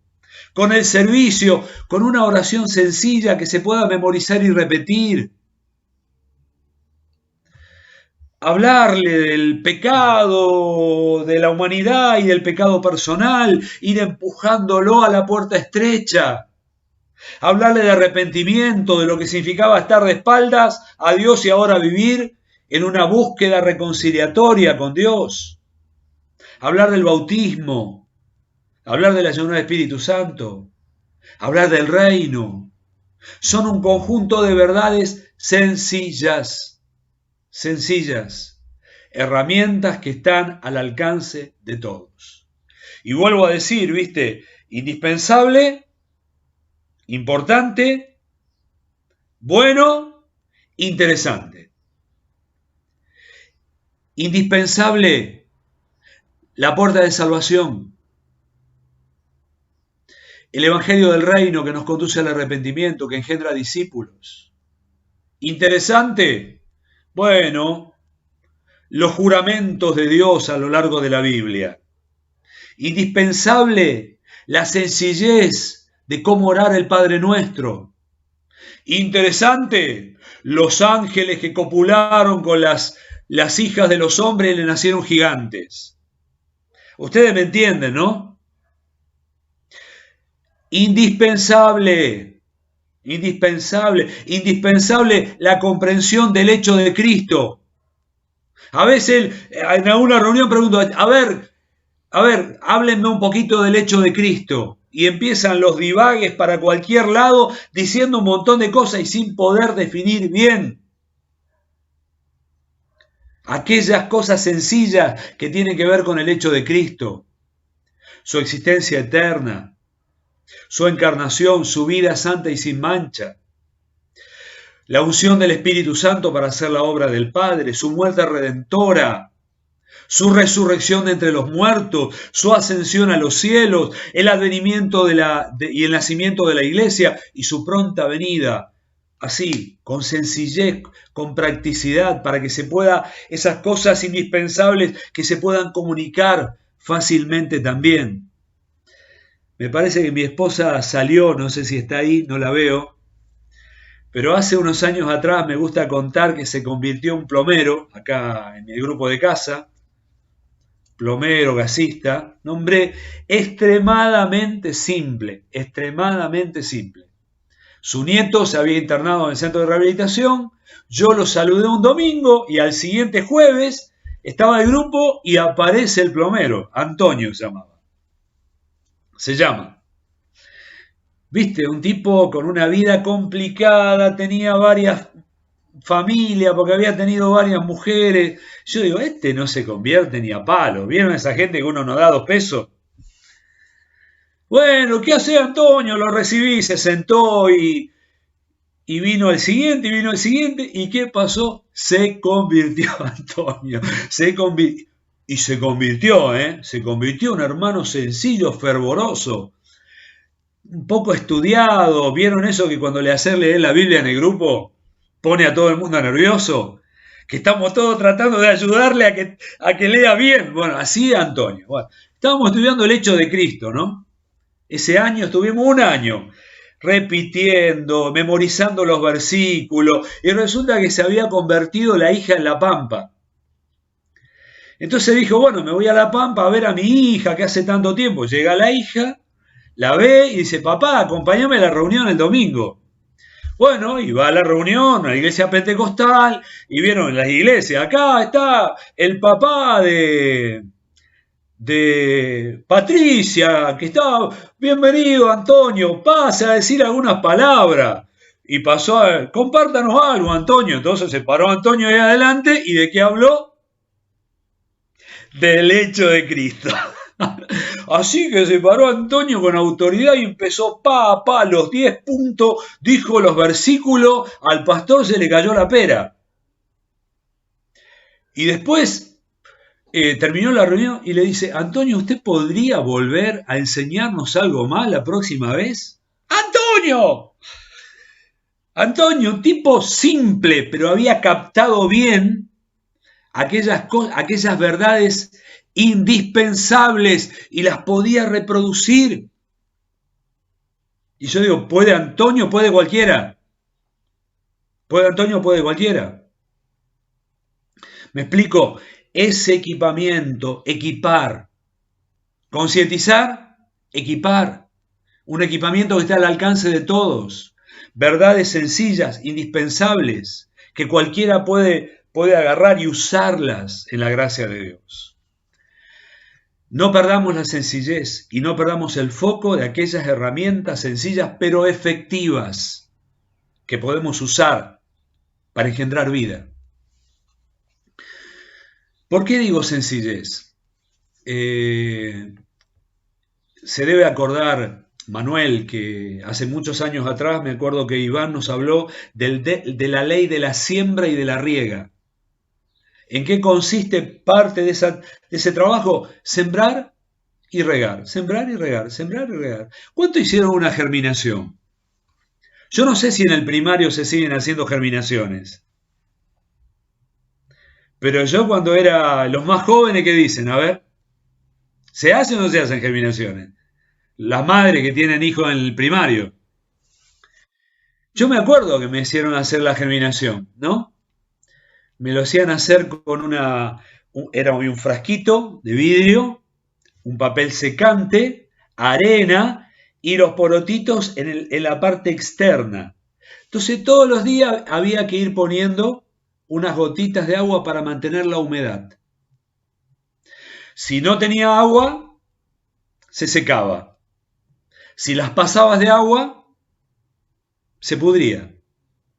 Con el servicio, con una oración sencilla que se pueda memorizar y repetir. Hablarle del pecado de la humanidad y del pecado personal, ir empujándolo a la puerta estrecha. Hablarle de arrepentimiento, de lo que significaba estar de espaldas a Dios y ahora vivir en una búsqueda reconciliatoria con Dios. Hablar del bautismo. Hablar de la llenura del Espíritu Santo, hablar del reino, son un conjunto de verdades sencillas, sencillas, herramientas que están al alcance de todos. Y vuelvo a decir, ¿viste? Indispensable, importante, bueno, interesante. Indispensable, la puerta de salvación. El Evangelio del Reino que nos conduce al arrepentimiento, que engendra discípulos. Interesante, bueno, los juramentos de Dios a lo largo de la Biblia. Indispensable, la sencillez de cómo orar el Padre Nuestro. Interesante, los ángeles que copularon con las hijas de los hombres y le nacieron gigantes. Ustedes me entienden, ¿no? Indispensable la comprensión del hecho de Cristo. A veces en alguna reunión pregunto, a ver, háblenme un poquito del hecho de Cristo. Y empiezan los divagues para cualquier lado diciendo un montón de cosas y sin poder definir bien aquellas cosas sencillas que tienen que ver con el hecho de Cristo, su existencia eterna, su encarnación, su vida santa y sin mancha, la unción del Espíritu Santo para hacer la obra del Padre, su muerte redentora, su resurrección de entre los muertos, su ascensión a los cielos, el advenimiento y el nacimiento de la iglesia y su pronta venida. Así, con sencillez, con practicidad, para que se pueda, esas cosas indispensables que se puedan comunicar fácilmente también. Me parece que mi esposa salió, no sé si está ahí, no la veo, pero hace unos años atrás me gusta contar que se convirtió en plomero, acá en el grupo de casa, plomero, gasista, nombre extremadamente simple. Su nieto se había internado en el centro de rehabilitación, yo lo saludé un domingo y al siguiente jueves estaba el grupo y aparece el plomero, Antonio se llama. Viste, un tipo con una vida complicada, tenía varias familias, porque había tenido varias mujeres. Yo digo, este no se convierte ni a palo. ¿Vieron a esa gente que uno no da 2 pesos? Bueno, ¿qué hace Antonio? Lo recibí, se sentó y vino el siguiente, ¿y qué pasó? Se convirtió Antonio, se convirtió un hermano sencillo, fervoroso, un poco estudiado. ¿Vieron eso que cuando le hacen leer la Biblia en el grupo pone a todo el mundo nervioso? Que estamos todos tratando de ayudarle a que lea bien. Bueno, así Antonio. Bueno, estábamos estudiando el hecho de Cristo, ¿no? Ese año estuvimos un año repitiendo, memorizando los versículos, y resulta que se había convertido la hija en La Pampa. Entonces dijo, bueno, me voy a La Pampa a ver a mi hija que hace tanto tiempo. Llega la hija, la ve y dice, papá, acompáñame a la reunión el domingo. Bueno, y va a la reunión, a la iglesia pentecostal, y vieron en las iglesias, acá está el papá de Patricia, que está, bienvenido Antonio, pase a decir algunas palabras. Y pasó compártanos algo, Antonio. Entonces se paró Antonio ahí adelante, ¿y de qué habló? Del hecho de Cristo. Así que se paró Antonio con autoridad y empezó los 10 puntos, dijo los versículos, al pastor se le cayó la pera. Y después terminó la reunión y le dice, Antonio, ¿usted podría volver a enseñarnos algo más la próxima vez? ¡Antonio! Antonio, un tipo simple, pero había captado bien aquellas verdades indispensables y las podía reproducir. Y yo digo, ¿puede Antonio? ¿Puede cualquiera? ¿Puede Antonio? ¿Puede cualquiera? Me explico. Ese equipamiento, equipar, concientizar, equipar, un equipamiento que está al alcance de todos, verdades sencillas, indispensables, que cualquiera puede agarrar y usarlas en la gracia de Dios. No perdamos la sencillez y no perdamos el foco de aquellas herramientas sencillas pero efectivas que podemos usar para engendrar vida. ¿Por qué digo sencillez? Se debe acordar, Manuel, que hace muchos años atrás, me acuerdo que Iván nos habló de la ley de la siembra y de la riega. ¿En qué consiste parte de ese trabajo? Sembrar y regar, sembrar y regar, sembrar y regar. ¿Cuánto hicieron una germinación? Yo no sé si en el primario se siguen haciendo germinaciones, pero yo cuando era los más jóvenes, ¿qué dicen? A ver, ¿se hacen o no se hacen germinaciones? Las madres que tienen hijos en el primario. Yo me acuerdo que me hicieron hacer la germinación, ¿no? Me lo hacían hacer con era un frasquito de vidrio, un papel secante, arena y los porotitos en la parte externa. Entonces todos los días había que ir poniendo unas gotitas de agua para mantener la humedad. Si no tenía agua, se secaba. Si las pasabas de agua, se pudría.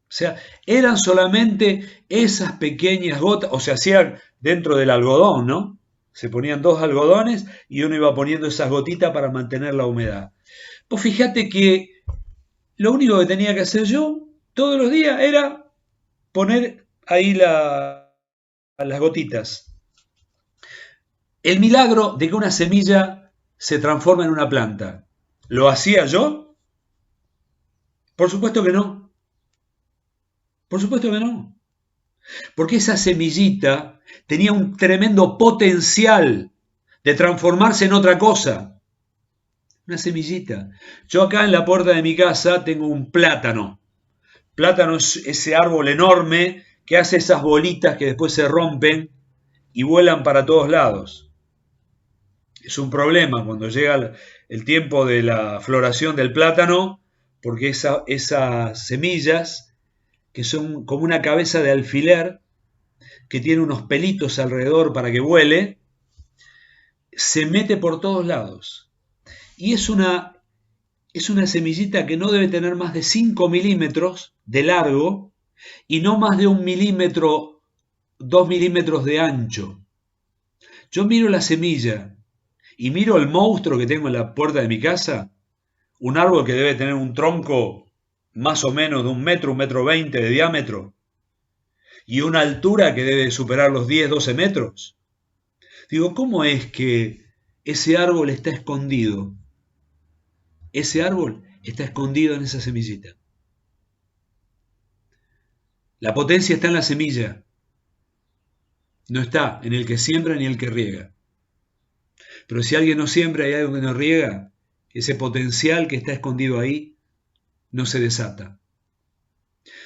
O sea, eran solamente esas pequeñas gotas, o se hacían dentro del algodón, ¿no? Se ponían 2 algodones y uno iba poniendo esas gotitas para mantener la humedad. Pues fíjate que lo único que tenía que hacer yo todos los días era poner ahí las gotitas. El milagro de que una semilla se transforma en una planta, ¿lo hacía yo? Por supuesto que no. Por supuesto que no. Porque esa semillita tenía un tremendo potencial de transformarse en otra cosa. Una semillita. Yo acá en la puerta de mi casa tengo un plátano. Plátano es ese árbol enorme que hace esas bolitas que después se rompen y vuelan para todos lados. Es un problema cuando llega el tiempo de la floración del plátano, porque esas semillas, que son como una cabeza de alfiler, que tiene unos pelitos alrededor para que vuele, se mete por todos lados. Y es una semillita que no debe tener más de 5 milímetros de largo y no más de 1 milímetro, 2 milímetros de ancho. Yo miro la semilla y miro el monstruo que tengo en la puerta de mi casa, un árbol que debe tener un tronco más o menos de 1 metro, 1,20 m de diámetro, y una altura que debe superar los 10, 12 metros. Digo, ¿cómo es que ese árbol está escondido? Ese árbol está escondido en esa semillita. La potencia está en la semilla. No está en el que siembra ni el que riega. Pero si alguien no siembra y alguien no riega, ese potencial que está escondido ahí no se desata.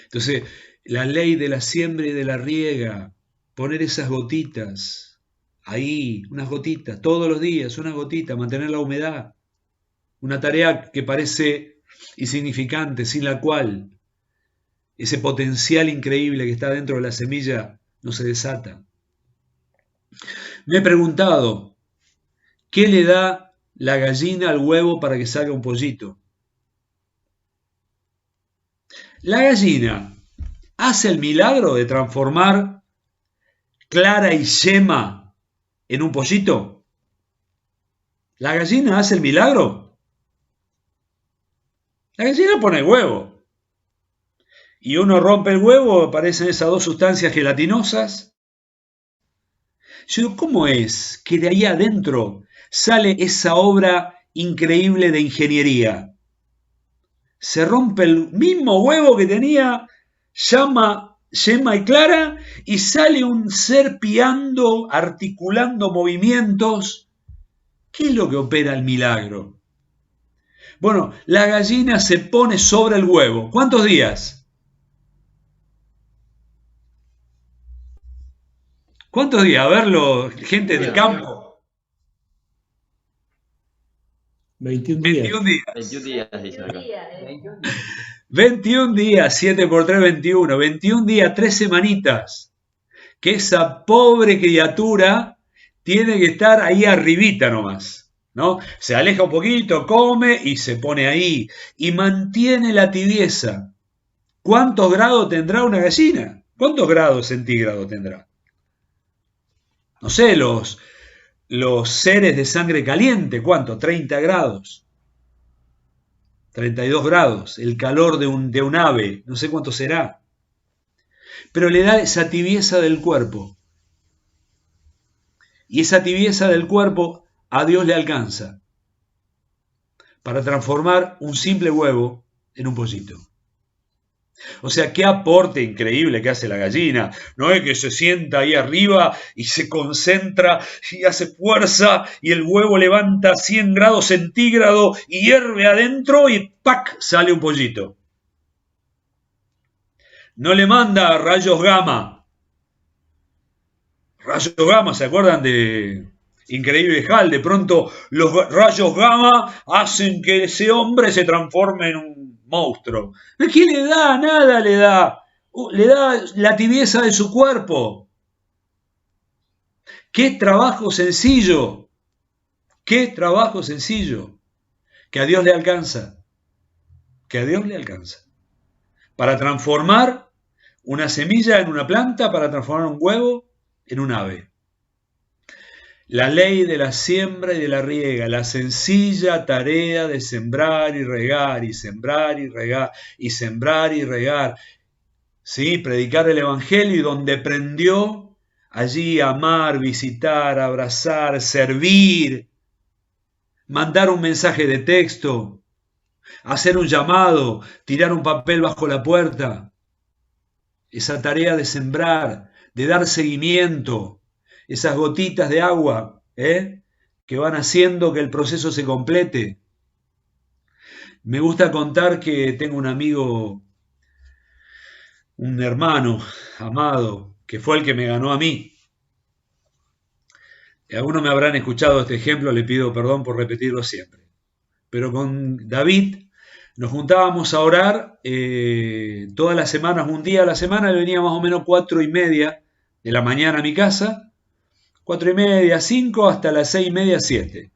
Entonces, la ley de la siembra y de la riega, poner esas gotitas ahí, unas gotitas, todos los días, unas gotitas, mantener la humedad. Una tarea que parece insignificante, sin la cual ese potencial increíble que está dentro de la semilla no se desata. Me he preguntado, ¿qué le da la gallina al huevo para que salga un pollito? La gallina hace el milagro de transformar clara y yema en un pollito. ¿La gallina hace el milagro? La gallina pone el huevo. Y uno rompe el huevo, aparecen esas 2 sustancias gelatinosas. Yo digo, ¿cómo es que de ahí adentro sale esa obra increíble de ingeniería? Se rompe el mismo huevo que tenía yema y clara y sale un ser piando, articulando movimientos. ¿Qué es lo que opera el milagro? Bueno, la gallina se pone sobre el huevo. ¿Cuántos días? ¿Cuántos días? A verlo, gente del campo. 21 días. 21 días. 21 días, dice acá. 21 días, 7 por 3, 21. 21 días, 3 semanitas. Que esa pobre criatura tiene que estar ahí arribita nomás, ¿no? Se aleja un poquito, come y se pone ahí. Y mantiene la tibieza. ¿Cuántos grados tendrá una gallina? ¿Cuántos grados centígrados tendrá? no sé, los seres de sangre caliente, ¿cuánto? 30 grados, 32 grados, el calor de un ave, no sé cuánto será. Pero le da esa tibieza del cuerpo. Y esa tibieza del cuerpo a Dios le alcanza para transformar un simple huevo en un pollito. O sea, qué aporte increíble que hace la gallina. No es que se sienta ahí arriba y se concentra y hace fuerza y el huevo levanta 100 grados centígrados y hierve adentro y ¡pac! Sale un pollito. No le manda rayos gamma. Rayos gamma, ¿se acuerdan de Increíble Hulk? De pronto los rayos gamma hacen que ese hombre se transforme en un monstruo. ¿Qué le da? Nada le da. Le da la tibieza de su cuerpo. ¡Qué trabajo sencillo! ¡Qué trabajo sencillo! Que a Dios le alcanza. Que a Dios le alcanza. Para transformar una semilla en una planta, para transformar un huevo en un ave. La ley de la siembra y de la riega, la sencilla tarea de sembrar y regar, y sembrar y regar, y sembrar y regar. ¿Sí? Predicar el Evangelio y donde aprendió, allí amar, visitar, abrazar, servir, mandar un mensaje de texto, hacer un llamado, tirar un papel bajo la puerta. Esa tarea de sembrar, de dar seguimiento, esas gotitas de agua, que van haciendo que el proceso se complete. Me gusta contar que tengo un amigo, un hermano amado, que fue el que me ganó a mí. Algunos me habrán escuchado este ejemplo, le pido perdón por repetirlo siempre. Pero con David nos juntábamos a orar todas las semanas, un día a la semana, él venía más o menos 4:30 de la mañana a mi casa, 4:30, 5, hasta las 6:30, 7,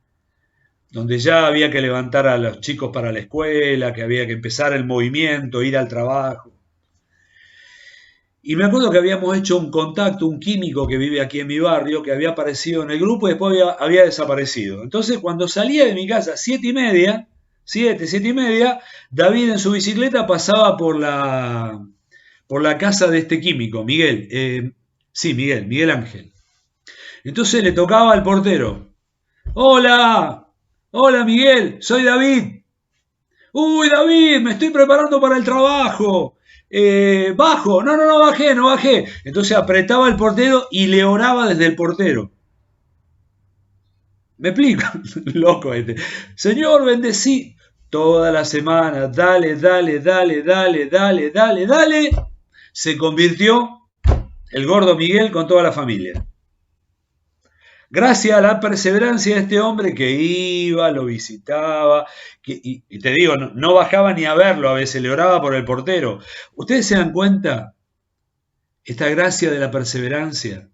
donde ya había que levantar a los chicos para la escuela, que había que empezar el movimiento, ir al trabajo. Y me acuerdo que habíamos hecho un contacto, un químico que vive aquí en mi barrio, que había aparecido en el grupo y después había desaparecido. Entonces, cuando salía de mi casa, 7:30, 7:30, David en su bicicleta pasaba por la casa de este químico, Miguel. Miguel Ángel. Entonces le tocaba al portero. ¡Hola! ¡Hola, Miguel! ¡Soy David! ¡Uy, David! Me estoy preparando para el trabajo. Bajo. No bajé. Entonces apretaba el portero y le oraba desde el portero. ¿Me explico? Loco este. Señor, bendecí. Toda la semana, dale. Se convirtió el gordo Miguel con toda la familia. Gracias a la perseverancia de este hombre que iba, lo visitaba, y te digo, no bajaba ni a verlo, a veces le oraba por el portero. ¿Ustedes se dan cuenta? Esta gracia de la perseverancia,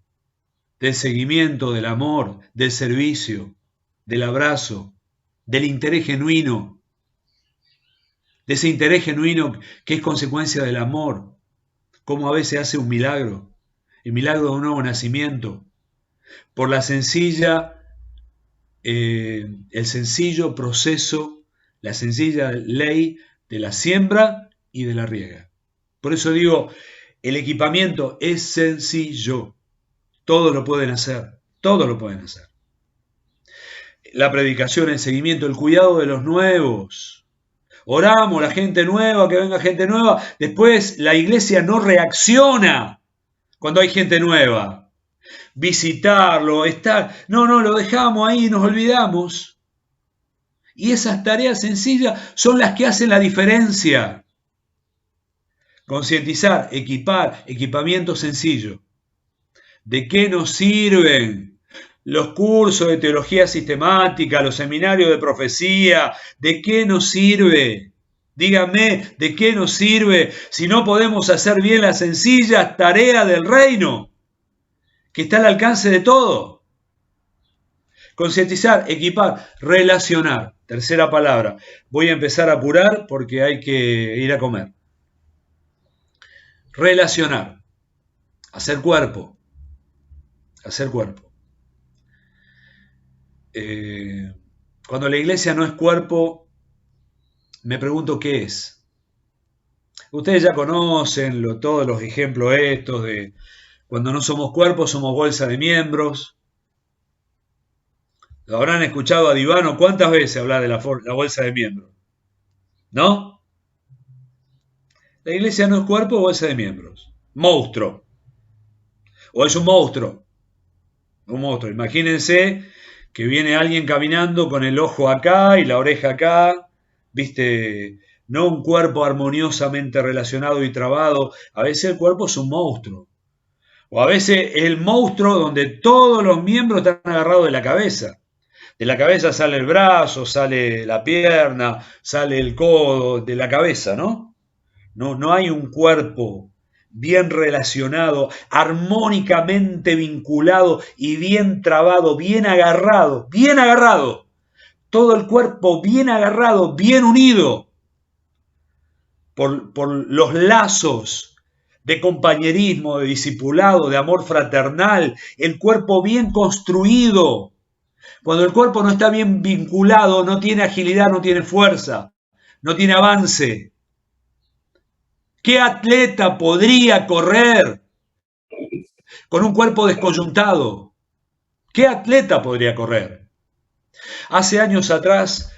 del seguimiento, del amor, del servicio, del abrazo, del interés genuino, de ese interés genuino que es consecuencia del amor, como a veces hace un milagro, el milagro de un nuevo nacimiento, por la el sencillo proceso, la sencilla ley de la siembra y de la riega. Por eso digo, el equipamiento es sencillo, todos lo pueden hacer, La predicación, el seguimiento, el cuidado de los nuevos. Oramos, la gente nueva, que venga gente nueva. Después la iglesia no reacciona cuando hay gente nueva. Visitarlo, lo dejamos ahí y nos olvidamos. Y esas tareas sencillas son las que hacen la diferencia. Concientizar, equipamiento sencillo. ¿De qué nos sirven los cursos de teología sistemática, los seminarios de profecía? ¿De qué nos sirve? Díganme, ¿de qué nos sirve si no podemos hacer bien las sencillas tareas del reino, que está al alcance de todo? Concientizar, equipar, relacionar. Tercera palabra. Voy a empezar a apurar porque hay que ir a comer. Relacionar. Hacer cuerpo. cuando la iglesia no es cuerpo, me pregunto qué es. Ustedes ya conocen todos los ejemplos estos de cuando no somos cuerpo, somos bolsa de miembros. Lo habrán escuchado a Divano cuántas veces hablar de la bolsa de miembros, ¿no? La iglesia no es cuerpo, bolsa de miembros. Monstruo. O es un monstruo. Un monstruo. Imagínense que viene alguien caminando con el ojo acá y la oreja acá, ¿viste? No un cuerpo armoniosamente relacionado y trabado. A veces el cuerpo es un monstruo. O a veces el monstruo donde todos los miembros están agarrados de la cabeza. De la cabeza sale el brazo, sale la pierna, sale el codo, de la cabeza, ¿no? No hay un cuerpo bien relacionado, armónicamente vinculado y bien trabado, bien agarrado, bien agarrado. Todo el cuerpo bien agarrado, bien unido por los lazos de compañerismo, de discipulado, de amor fraternal, el cuerpo bien construido. Cuando el cuerpo no está bien vinculado, no tiene agilidad, no tiene fuerza, no tiene avance. ¿Qué atleta podría correr con un cuerpo descoyuntado? ¿Qué atleta podría correr? Hace años atrás,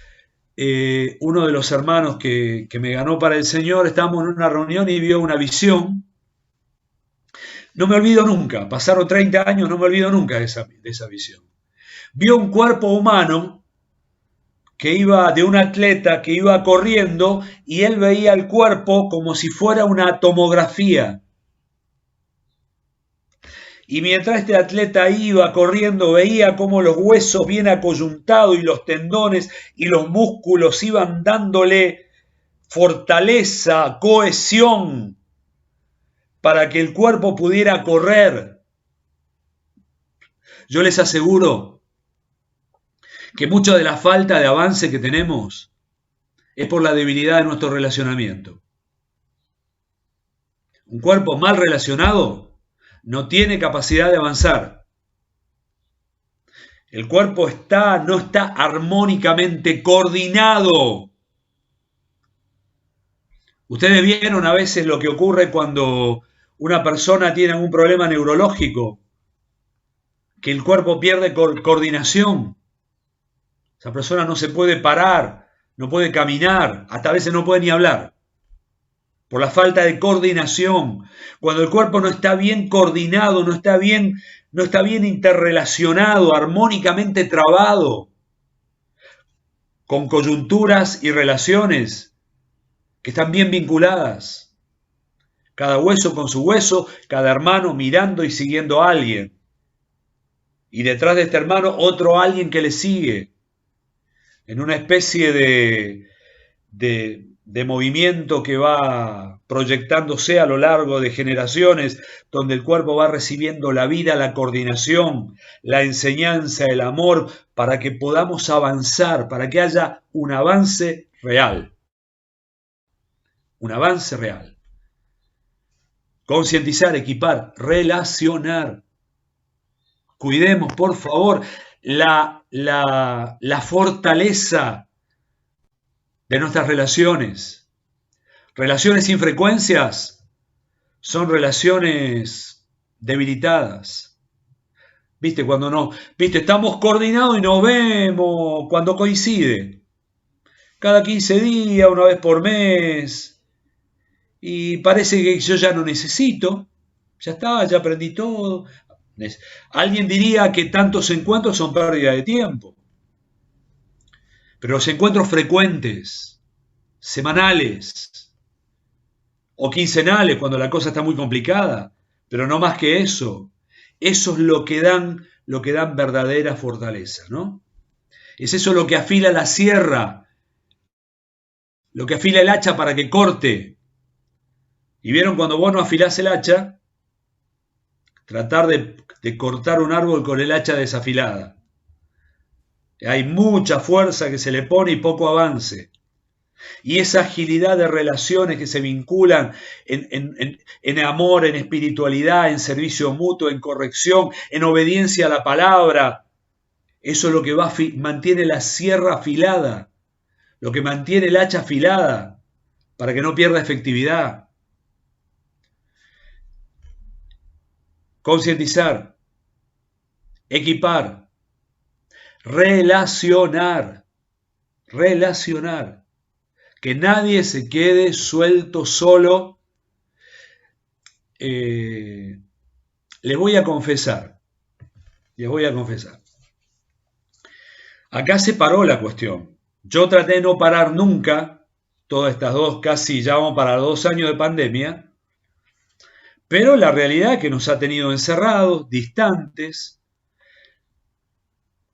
uno de los hermanos que me ganó para el Señor, estábamos en una reunión y vio una visión. No me olvido nunca, pasaron 30 años, no me olvido nunca de esa visión. Vio un cuerpo humano que iba de un atleta que iba corriendo y él veía el cuerpo como si fuera una tomografía. Y mientras este atleta iba corriendo, veía cómo los huesos bien acoyuntados y los tendones y los músculos iban dándole fortaleza, cohesión, para que el cuerpo pudiera correr. Yo les aseguro que mucha de la falta de avance que tenemos es por la debilidad de nuestro relacionamiento. Un cuerpo mal relacionado no tiene capacidad de avanzar. El cuerpo no está armónicamente coordinado. Ustedes vieron a veces lo que ocurre cuando una persona tiene algún problema neurológico, que el cuerpo pierde coordinación. Esa persona no se puede parar, no puede caminar, hasta a veces no puede ni hablar, por la falta de coordinación. Cuando el cuerpo no está bien coordinado, no está bien interrelacionado, armónicamente trabado, con coyunturas y relaciones que están bien vinculadas. Cada hueso con su hueso, cada hermano mirando y siguiendo a alguien. Y detrás de este hermano otro alguien que le sigue. En una especie de movimiento que va proyectándose a lo largo de generaciones, donde el cuerpo va recibiendo la vida, la coordinación, la enseñanza, el amor, para que podamos avanzar, para que haya un avance real. Un avance real. Concientizar, equipar, relacionar. Cuidemos, por favor, la fortaleza de nuestras relaciones. Relaciones sin frecuencias son relaciones debilitadas. ¿Viste? Estamos coordinados y nos vemos cuando coincide. Cada 15 días, una vez por mes. Y parece que yo ya no necesito. Ya está, ya aprendí todo. Alguien diría que tantos encuentros son pérdida de tiempo. Pero los encuentros frecuentes, semanales o quincenales cuando la cosa está muy complicada, pero no más que eso es lo que dan verdadera fortaleza, ¿no? Es eso lo que afila la sierra, lo que afila el hacha para que corte. ¿Y vieron cuando vos no afilás el hacha? Tratar de cortar un árbol con el hacha desafilada. Hay mucha fuerza que se le pone y poco avance. Y esa agilidad de relaciones que se vinculan en amor, en espiritualidad, en servicio mutuo, en corrección, en obediencia a la palabra, Eso es lo que mantiene la sierra afilada, lo que mantiene el hacha afilada, para que no pierda efectividad. Concientizar, equipar, relacionar, que nadie se quede suelto solo. Les voy a confesar, acá se paró la cuestión. Yo traté de no parar nunca, todas estas casi ya vamos para 2 años de pandemia, pero la realidad es que nos ha tenido encerrados, distantes,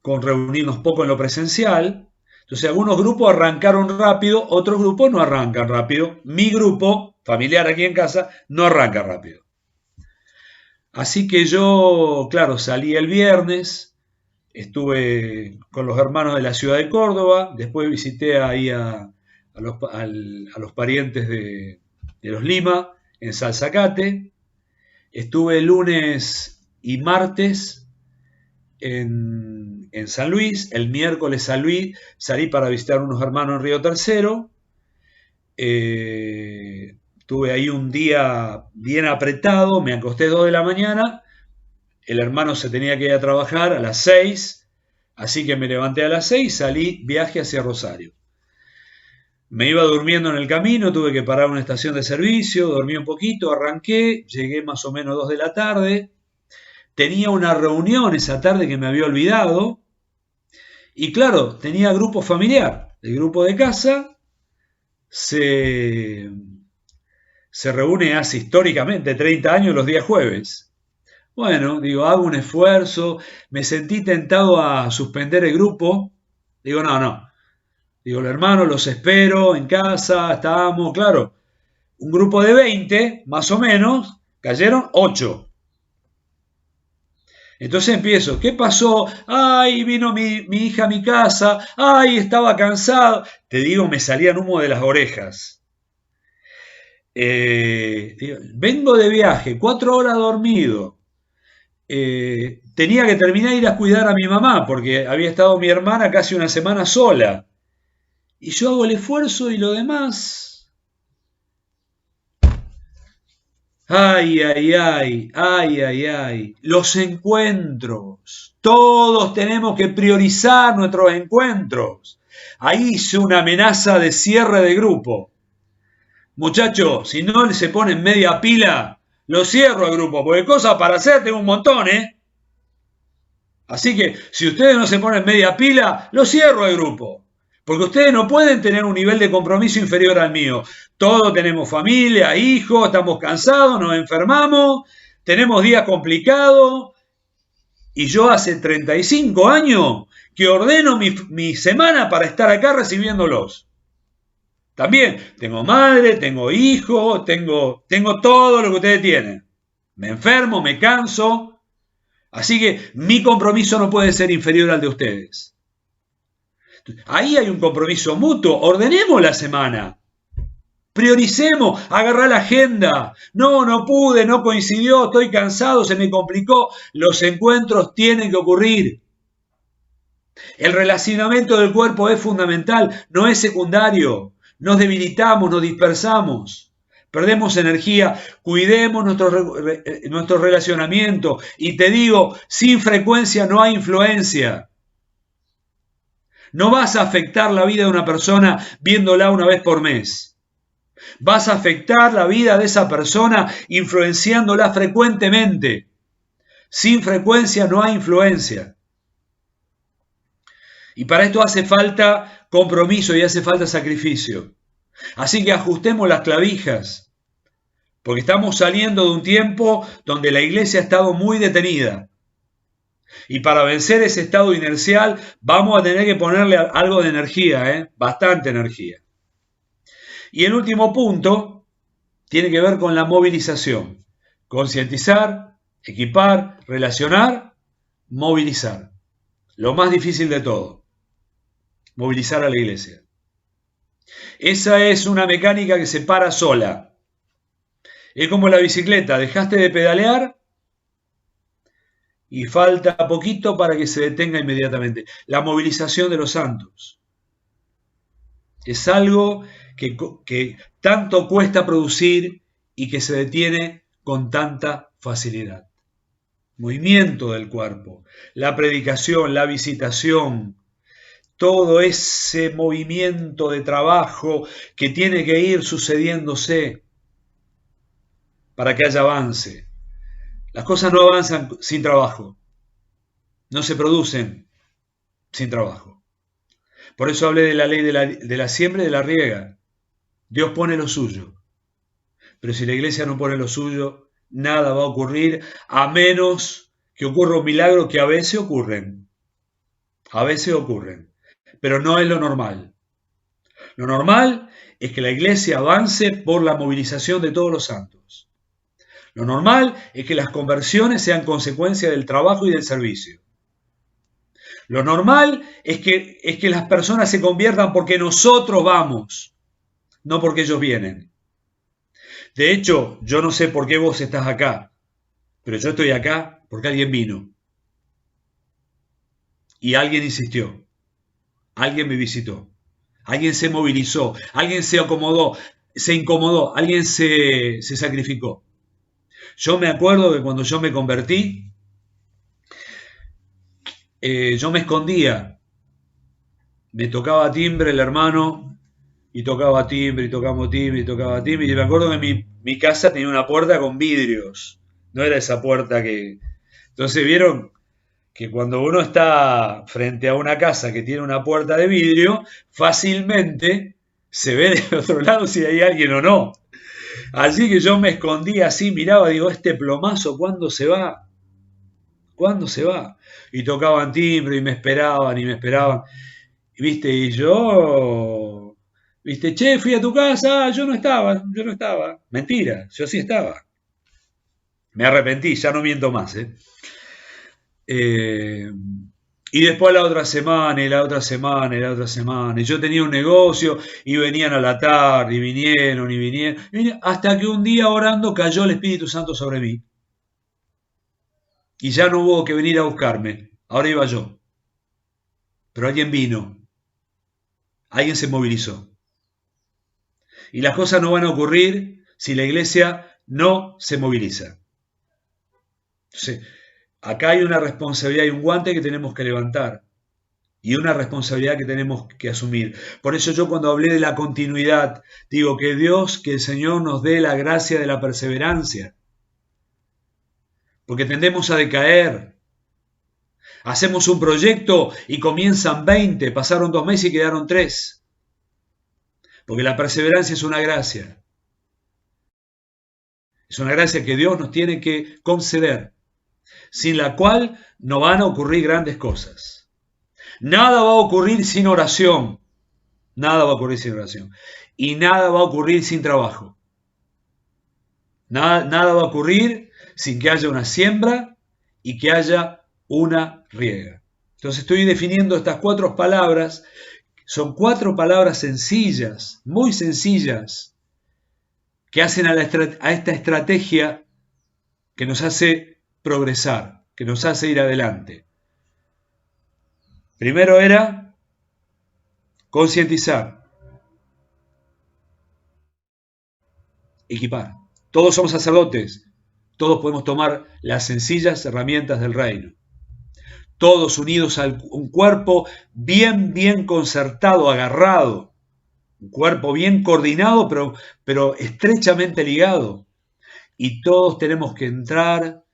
con reunirnos poco en lo presencial. Entonces algunos grupos arrancaron rápido, otros grupos no arrancan rápido. Mi grupo familiar aquí en casa no arranca rápido. Así que yo, claro, salí el viernes, estuve con los hermanos de la ciudad de Córdoba, después visité ahí a los parientes de los Lima, en Salzacate. Estuve el lunes y martes en San Luis, el miércoles salí para visitar unos hermanos en Río Tercero. Tuve ahí un día bien apretado, me acosté 2 de la mañana, el hermano se tenía que ir a trabajar a las 6, así que me levanté a las 6 y salí viaje hacia Rosario. Me iba durmiendo en el camino, tuve que parar a una estación de servicio, dormí un poquito, arranqué, llegué más o menos 2 de la tarde, tenía una reunión esa tarde que me había olvidado, y claro, tenía grupo familiar, el grupo de casa se reúne hace históricamente 30 años los días jueves. Bueno, digo, hago un esfuerzo, me sentí tentado a suspender el grupo, digo, no. Digo, hermano, los espero en casa, estábamos, claro, un grupo de 20, más o menos, cayeron 8. Entonces empiezo, ¿qué pasó? Ay, vino mi hija a mi casa, ay, estaba cansado. Te digo, me salían humo de las orejas. Vengo de viaje, 4 horas dormido. Tenía que terminar de ir a cuidar a mi mamá, porque había estado mi hermana casi una semana sola. Y yo hago el esfuerzo y lo demás. Ay. Los encuentros. Todos tenemos que priorizar nuestros encuentros. Ahí hice una amenaza de cierre de grupo. Muchachos, si no se ponen media pila, lo cierro el grupo, porque cosas para hacer tengo un montón, ¿eh? Así que, si ustedes no se ponen media pila, lo cierro el grupo. Porque ustedes no pueden tener un nivel de compromiso inferior al mío. Todos tenemos familia, hijos, estamos cansados, nos enfermamos, tenemos días complicados. Y yo hace 35 años que ordeno mi semana para estar acá recibiéndolos. También tengo madre, tengo hijos, tengo todo lo que ustedes tienen. Me enfermo, me canso. Así que mi compromiso no puede ser inferior al de ustedes. Ahí hay un compromiso mutuo. Ordenemos la semana. Prioricemos, agarrar la agenda. No pude, no coincidió, estoy cansado, se me complicó. Los encuentros tienen que ocurrir. El relacionamiento del cuerpo es fundamental, no es secundario. Nos debilitamos, nos dispersamos, perdemos energía. Cuidemos nuestro relacionamiento. Y te digo, sin frecuencia no hay influencia. No vas a afectar la vida de una persona viéndola una vez por mes. Vas a afectar la vida de esa persona influenciándola frecuentemente. Sin frecuencia no hay influencia. Y para esto hace falta compromiso y hace falta sacrificio. Así que ajustemos las clavijas, porque estamos saliendo de un tiempo donde la iglesia ha estado muy detenida. Y para vencer ese estado inercial vamos a tener que ponerle algo de energía, bastante energía. Y el último punto tiene que ver con la movilización. Concientizar, equipar, relacionar, movilizar. Lo más difícil de todo, movilizar a la iglesia. Esa es una mecánica que se para sola. Es como la bicicleta, dejaste de pedalear y falta poquito para que se detenga inmediatamente. La movilización de los santos. Es algo que tanto cuesta producir y que se detiene con tanta facilidad. Movimiento del cuerpo, la predicación, la visitación, todo ese movimiento de trabajo que tiene que ir sucediéndose para que haya avance. Las cosas no avanzan sin trabajo, no se producen sin trabajo. Por eso hablé de la ley de la siembra y de la riega. Dios pone lo suyo, pero si la iglesia no pone lo suyo, nada va a ocurrir, a menos que ocurra un milagro, que a veces ocurren, pero no es lo normal. Lo normal es que la iglesia avance por la movilización de todos los santos. Lo normal es que las conversiones sean consecuencia del trabajo y del servicio. Lo normal es que las personas se conviertan porque nosotros vamos, no porque ellos vienen. De hecho, yo no sé por qué vos estás acá, pero yo estoy acá porque alguien vino. Y alguien insistió. Alguien me visitó. Alguien se movilizó. Alguien se acomodó. Se incomodó. Alguien se sacrificó. Yo me acuerdo que cuando yo me convertí, yo me escondía. Me tocaba timbre el hermano y tocaba timbre y tocaba timbre y tocaba timbre. Y me acuerdo que mi casa tenía una puerta con vidrios. No era esa puerta que... Entonces vieron que cuando uno está frente a una casa que tiene una puerta de vidrio, fácilmente se ve del otro lado si hay alguien o no. Así que yo me escondía así, miraba, digo, este plomazo, ¿cuándo se va? ¿Cuándo se va? Y tocaban timbre y me esperaban y me esperaban. ¿Viste? Y yo, ¿viste? Che, fui a tu casa, yo no estaba. Mentira, yo sí estaba. Me arrepentí, ya no miento más, y después la otra semana, y la otra semana, y la otra semana. Y yo tenía un negocio, y venían a la tarde, y vinieron, hasta que un día orando cayó el Espíritu Santo sobre mí. Y ya no hubo que venir a buscarme, ahora iba yo. Pero alguien vino, alguien se movilizó. Y las cosas no van a ocurrir si la iglesia no se moviliza. Entonces, acá hay una responsabilidad y un guante que tenemos que levantar y una responsabilidad que tenemos que asumir. Por eso yo cuando hablé de la continuidad, digo que el Señor nos dé la gracia de la perseverancia. Porque tendemos a decaer. Hacemos un proyecto y comienzan 20, pasaron 2 meses y quedaron 3. Porque la perseverancia es una gracia. Es una gracia que Dios nos tiene que conceder, sin la cual no van a ocurrir grandes cosas. Nada va a ocurrir sin oración. Nada va a ocurrir sin oración. Y nada va a ocurrir sin trabajo. Nada va a ocurrir sin que haya una siembra y que haya una riega. Entonces estoy definiendo estas 4 palabras. Son 4 palabras sencillas, muy sencillas, que hacen a esta estrategia que nos hace progresar, que nos hace ir adelante. Primero era concientizar, equipar. Todos somos sacerdotes, todos podemos tomar las sencillas herramientas del reino. Todos unidos a un cuerpo bien concertado, agarrado. Un cuerpo bien coordinado, pero estrechamente ligado. Y todos tenemos que entrar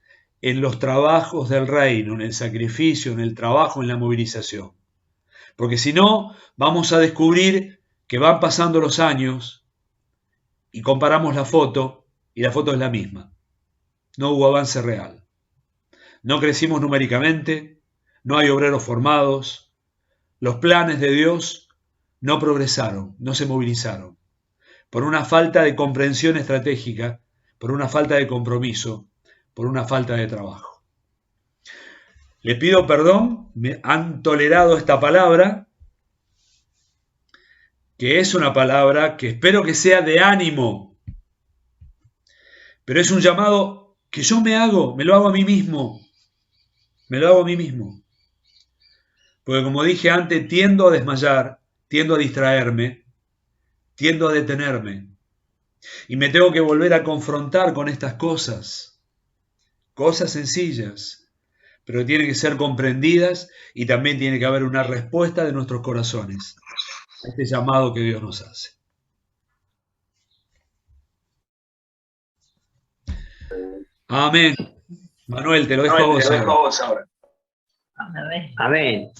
en los trabajos del reino, en el sacrificio, en el trabajo, en la movilización. Porque si no, vamos a descubrir que van pasando los años y comparamos la foto y la foto es la misma. No hubo avance real. No crecimos numéricamente, no hay obreros formados, los planes de Dios no progresaron, no se movilizaron, por una falta de comprensión estratégica, por una falta de compromiso, por una falta de trabajo. Les pido perdón, me han tolerado esta palabra, que es una palabra que espero que sea de ánimo, pero es un llamado que yo me lo hago a mí mismo. Me lo hago a mí mismo. Porque como dije antes, tiendo a desmayar, tiendo a distraerme, tiendo a detenerme. Y me tengo que volver a confrontar con estas cosas. Cosas sencillas, pero tienen que ser comprendidas y también tiene que haber una respuesta de nuestros corazones a este llamado que Dios nos hace. Amén. Manuel, te lo dejo a vos ahora. Amén.